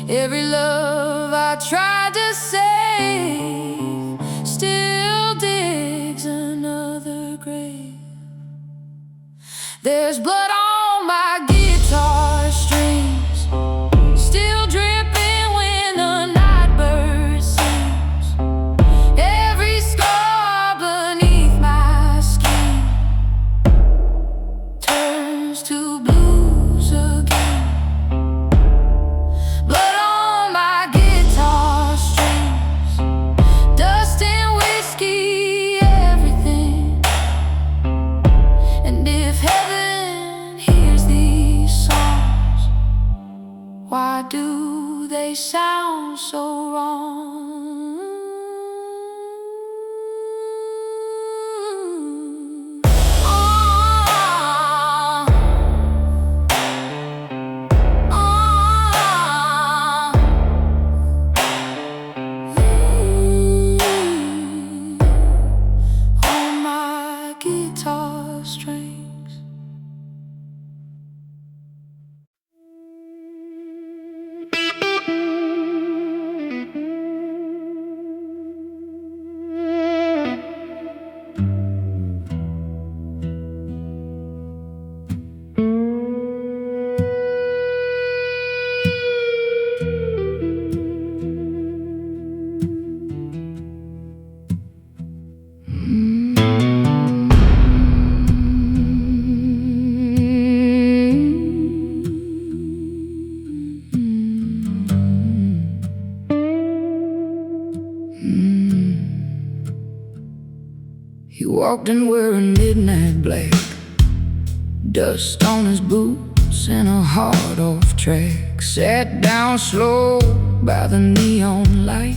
Every love I tried to save still digs another grave. There's blood on my guitar strings, still dripping when the night bird sings. Every scar beneath my skin turns to blues again. Blood on my guitar strings, dust and whiskey, everything. And if heaven hears these songs, why do they sound so wrong? On my guitar strings. and wearing midnight black, dust on his boots and a hard-off track. Sat down slow by the neon light,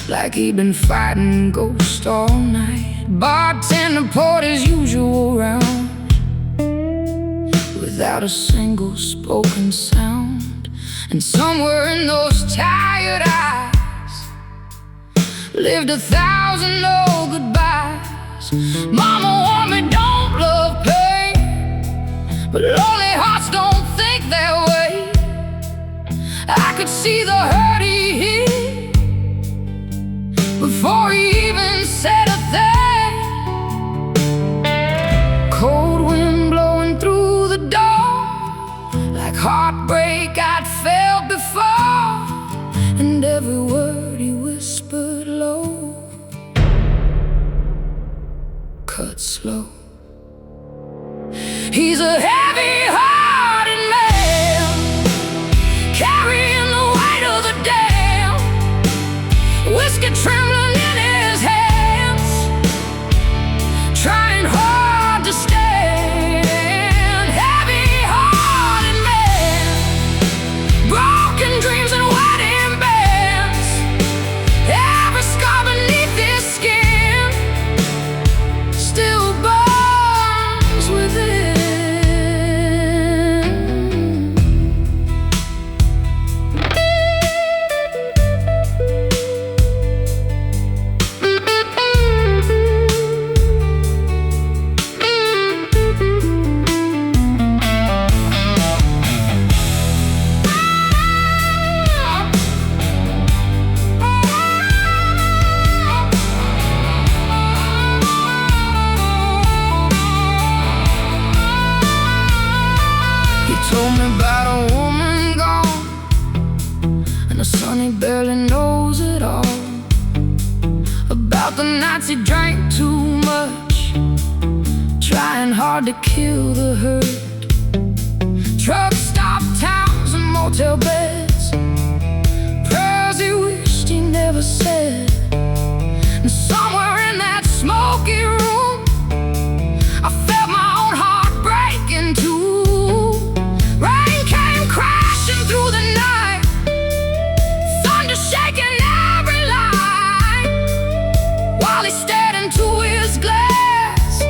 like he'd been fighting ghosts all night. Bartender poured his usual round, without a single spoken sound. And somewhere in those tired eyes lived 1,000 old goodbyes. Mama warned me, don't love pain, but lonely hearts don't think that way. I could see the hurt he hid before he even said a thing. Cold wind blowing through the door, like heartbreak I'd felt before. And every word he whispered low, cut slow. He's a heavy-hearted man, carrying the weight of the dam, whiskey trembling in his hands, trying hard to stand. Heavy-hearted man, broken dreams and wedding bands, every scar beneath his skin still burns within. Told me about a woman gone, and a son he barely knows it all. About the nights he drank too much, trying hard to kill the hurt. Truck stop towns and motel beds, prayers he wished he never said. And somewhere in that smoky room, I felt my own heart breaking too. Rain came crashing through the night, thunder shaking every line, while he stared into his glass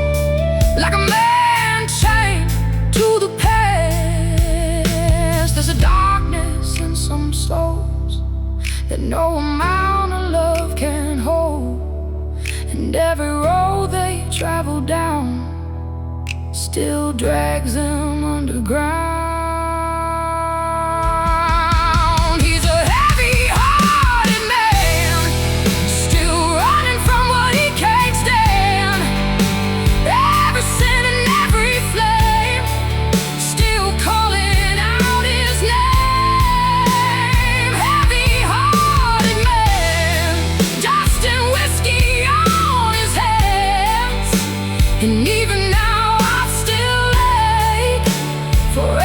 like a man chained to the past. There's a darkness in some souls that no amount of love can hold, and every road they travel down still drags them underground. And even now I still ache for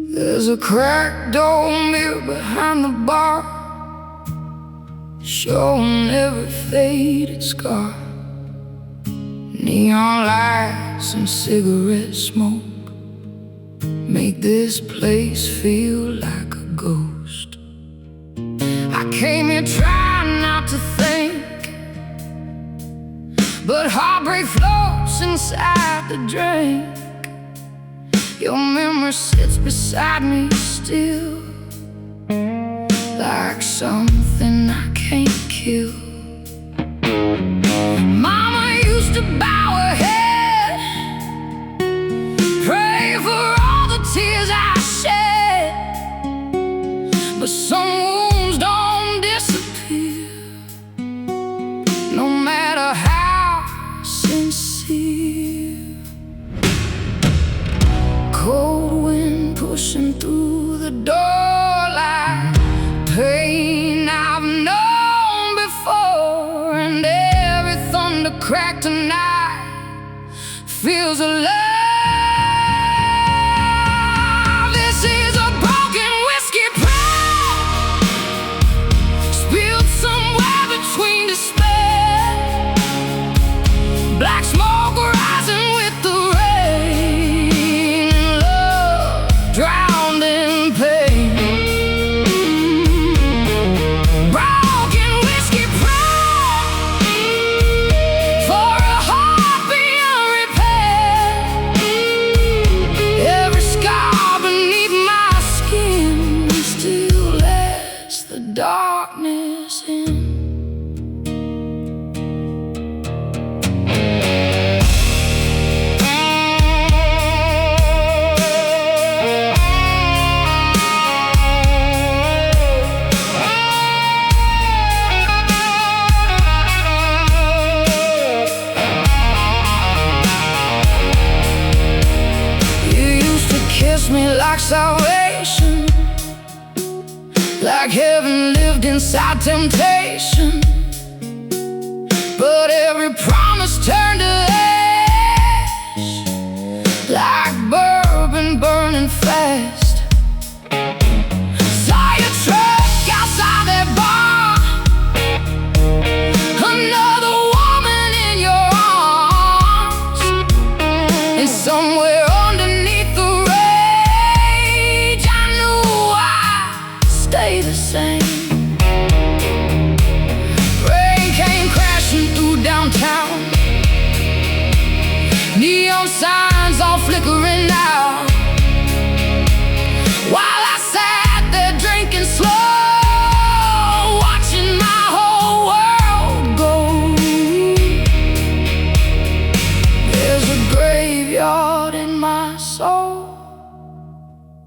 There's a cracked door mirror behind the bar, showing every faded scar. Neon lights and cigarette smoke make this place feel like a ghost. I came here trying not to think, but heartbreak floats inside the drink. Your memory sits beside me still, like something I can't kill. Mama used to bow her head, pray for all the tears I shed, but some wounds don't disappear, no matter how sincere. Cold wind pushing through the door like pain I've known before, and every thunder crack tonight feels alive. This is a broken whiskey prayer, spilled somewhere between despair. Black smoke rising with the drowned in pain. Broken whiskey prayer for a heart beyond repair. Every scar beneath my skin still lets the darkness in. Kiss me like salvation, like heaven lived inside temptation, but every promise turned to ash, like bourbon burning fast. Saw your truck outside that bar, another woman in your arms, and somewhere underneath the stay the same. Rain came crashing through downtown, neon signs all flickering out, while I sat there drinking slow, watching my whole world go. There's a graveyard in my soul,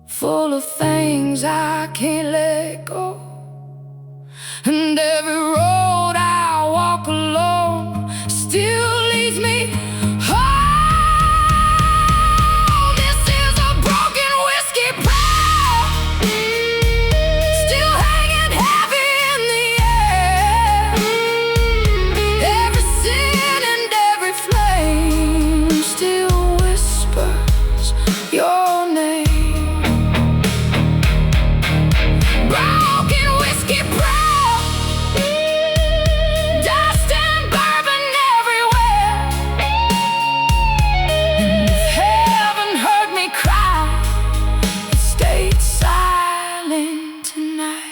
full of things I can't let go, and every road I walk alone still leads me home. This is a broken whiskey prayer, still hanging heavy in the air. Every sin and every flame still whispers your name. Broken whiskey prayer, dust and bourbon everywhere. And if heaven heard me cry, it stayed silent tonight.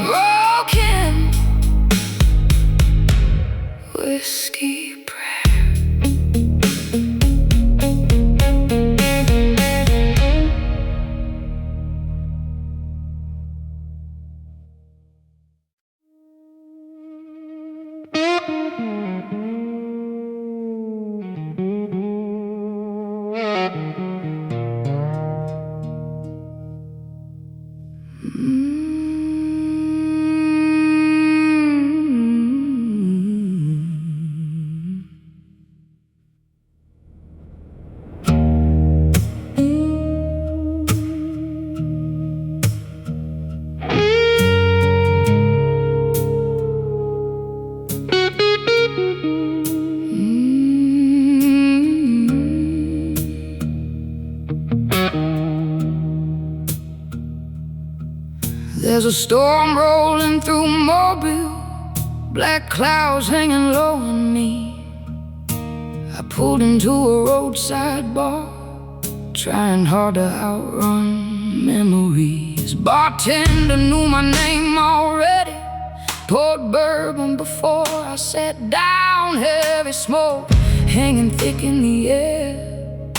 Broken whiskey prayer. a storm rolling through Mobile, black clouds hanging low on me. I pulled into a roadside bar, trying hard to outrun memories. Bartender knew my name already, poured bourbon before I sat down. Heavy smoke hanging thick in the air,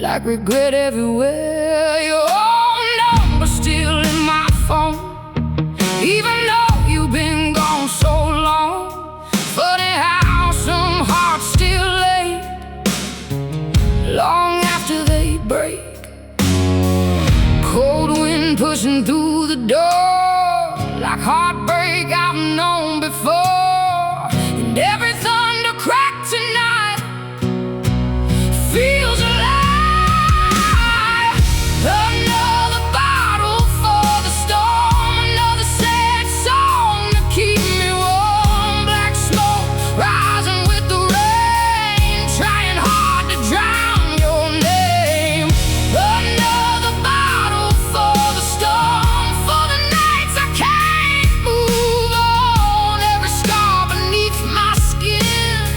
like regret everywhere. Your own number still in my phone, even though you've been gone so long. Funny how some hearts still ache long after they break. Cold wind pushing through the door, like heartbreak I've known before. And every thunder crack tonight feels alive. Another bottle for the storm, another sad song to keep me warm. Black smoke rising with the rain, trying hard to drown your name. Another bottle for the storm, for the nights I can't move on. Every scar beneath my skin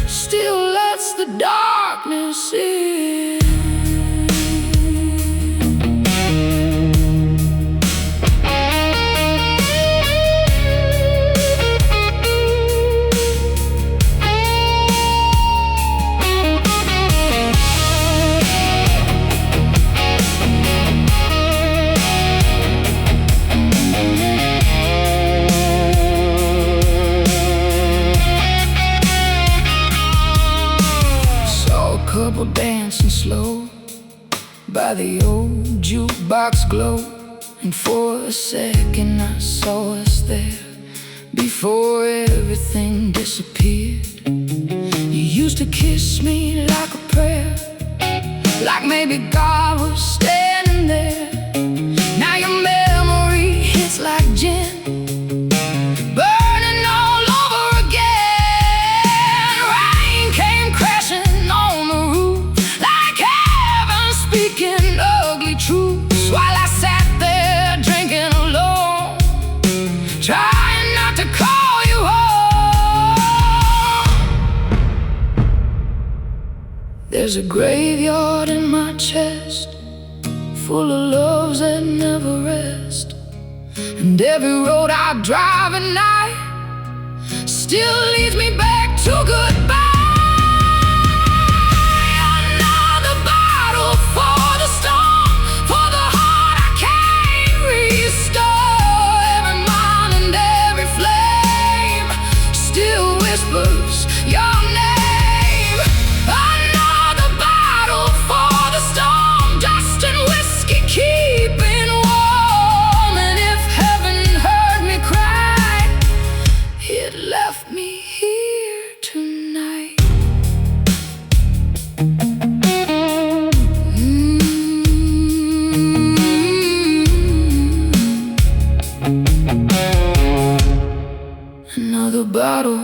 still lets the darkness in. Couple dancing slow by the old jukebox glow, and for a second I saw us there before everything disappeared. You used to kiss me like a prayer, like maybe God was standing there. Now your memory hits like gin, burning all over again. Rain came crashing on the roof, like heaven speaking ugly truths, while I sat there drinking alone, trying not to call you home. There's a graveyard in my chest, full of loves that never rest. And every road I drive at night still leads me back to goodbye. Another bottle for the storm, for the heart I can't restore. Every mind and every flame still whispers your name. Another bottle for the storm, just in whiskey keeping warm. And if heaven heard me cry, it left me here tonight. Another bottle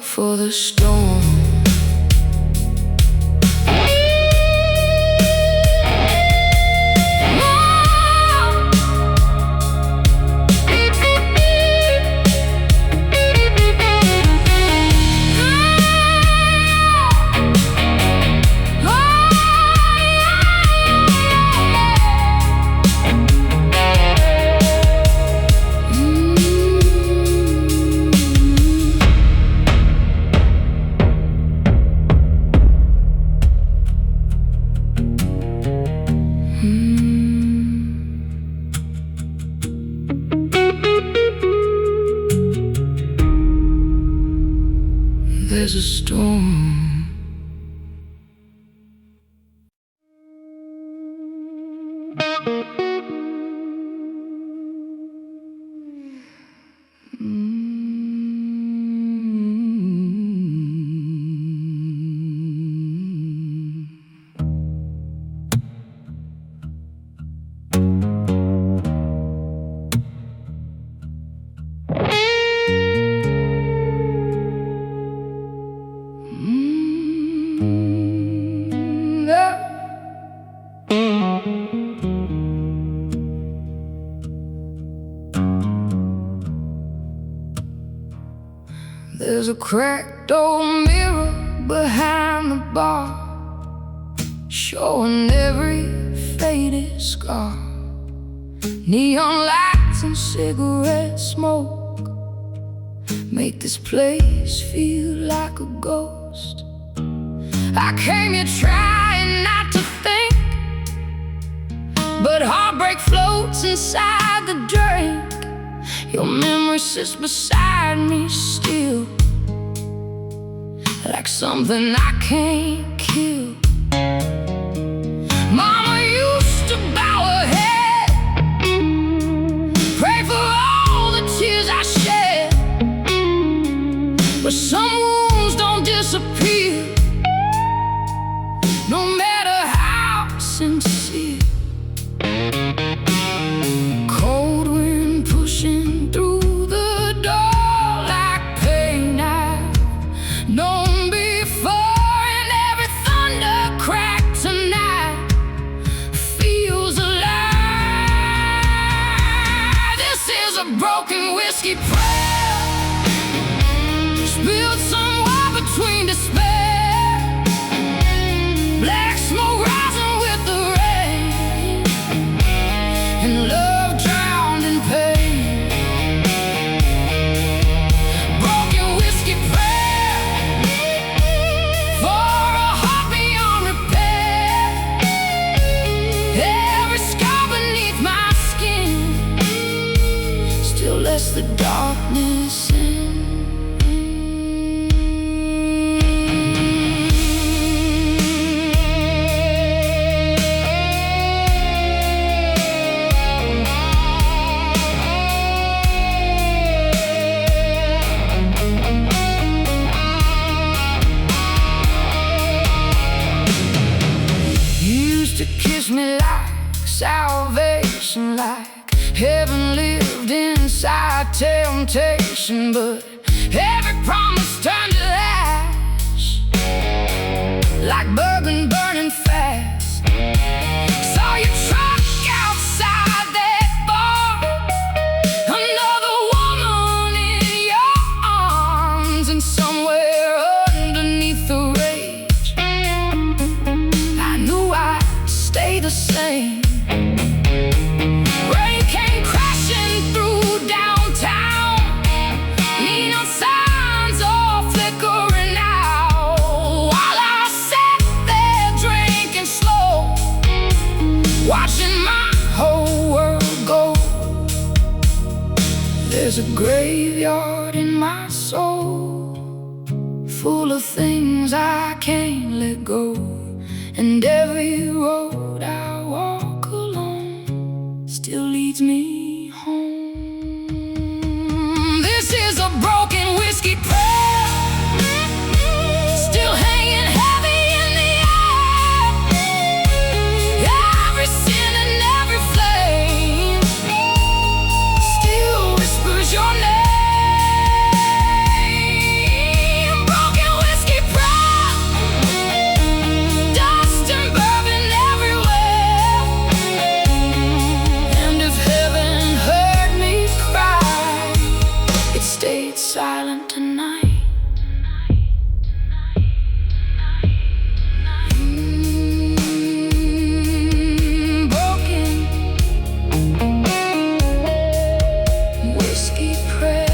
for the storm. There's a storm. Mm-hmm. There's a cracked old mirror behind the bar, showing every faded scar. Neon lights and cigarette smoke make this place feel like a ghost. I came here trying not to think, but heartbreak floats inside the drink. Your memory sits beside me still, like something I can't kill. Mama used to bow her head, pray for all the tears I shed, but some wounds don't disappear, no matter how sincere. Cold wind pushing through the door like pain I've known before, and every thunder crack tonight feels alive. This is a broken whiskey prayer, spilled somewhere between despair. Black smoke rising with the rain, and love drowned in pain. Broken whiskey prayer for a heart beyond repair. Every scar beneath my skin still lets the darkness in. To kiss me like salvation, like heaven lived inside temptation, but every promise turned to ash, like bourbon burning fast. Saw your truck outside that bar, another woman in your arms, and somewhere underneath the rage I knew I'd stay the same. Rain came crashing through downtown, neon signs all flickering out, while I sat there drinking slow, watching my whole world go. There's a graveyard in my soul, full of things I can't let go, and every road I walk alone still leads me home. This is a broken whiskey prayer, still hanging heavy in the air. Every sin and every flame still whispers your name. Broken whiskey prayer, dust and bourbon everywhere. And if heaven heard me cry, it stayed silent tonight. Broken whiskey prayer.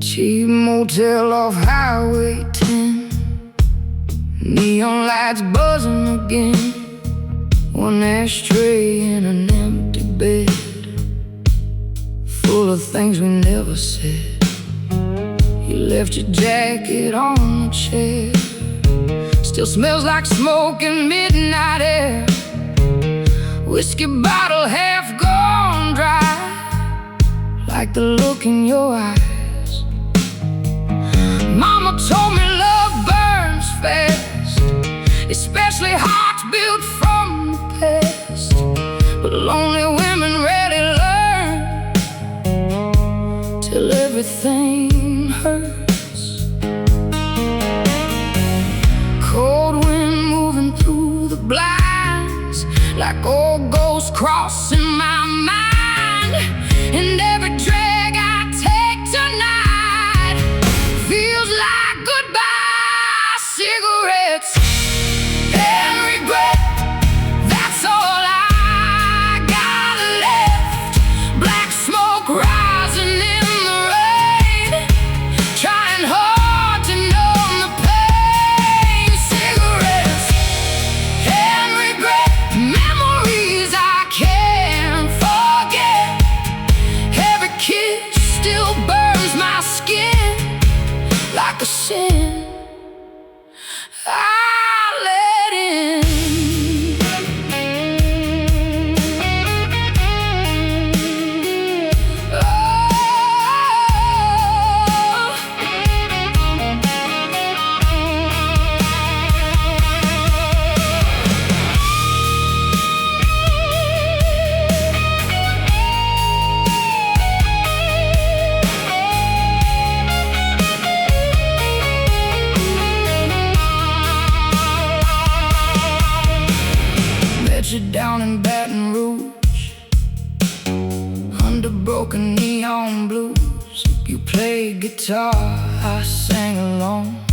Cheap motel off Highway 10, neon lights buzzing again. One ashtray in an empty bed, full of things we never said. You left your jacket on the chair, still smells like smoke and midnight air. Whiskey bottle half gone dry, like the look in your eyes. Mama told me love burns fast, especially hearts built from the past. But lonely women rarely learn till everything hurts. Cold wind moving through the blinds, like old ghosts crossing my mind. And every drag I take tonight feels like goodbye cigarettes and regret. That's all I got left. Black smoke rising in the rain, trying hard to numb the pain. Cigarettes and regret, memories I can't forget. Every kiss still burns my skin like a sin I let in. You down in Baton Rouge, under broken neon blues. You played guitar, I sang along,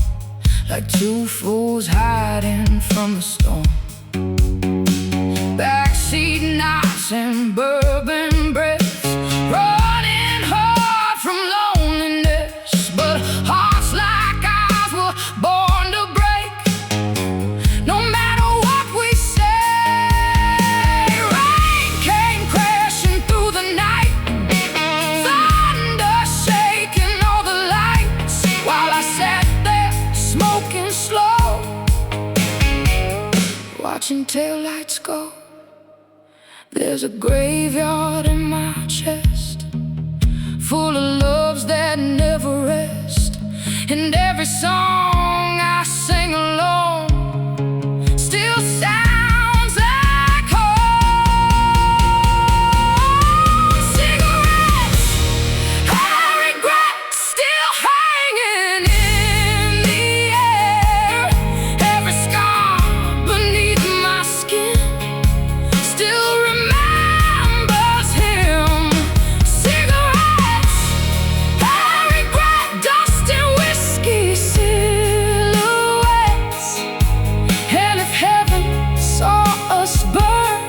like two fools hiding from the storm. Backseat nights and bourbon breaths, running hard from loneliness. But hearts like ours were born to break, no matter what we say. Watching taillights go, there's a graveyard in my chest, full of loves that never rest. And every song I sing alone still sounds like home. Cigarettes and regret still hanging in the air. Every scar beneath my skin still remembers him. Cigarettes and regret, dust and whiskey silhouettes. And if heaven saw us burn,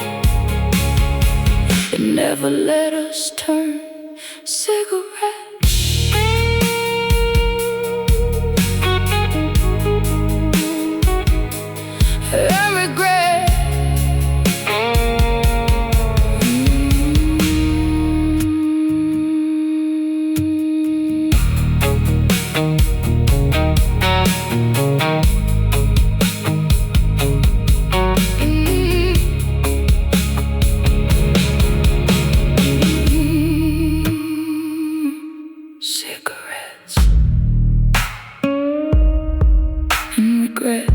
it never let us turn. Cigarettes and regret. Cigarettes and regret.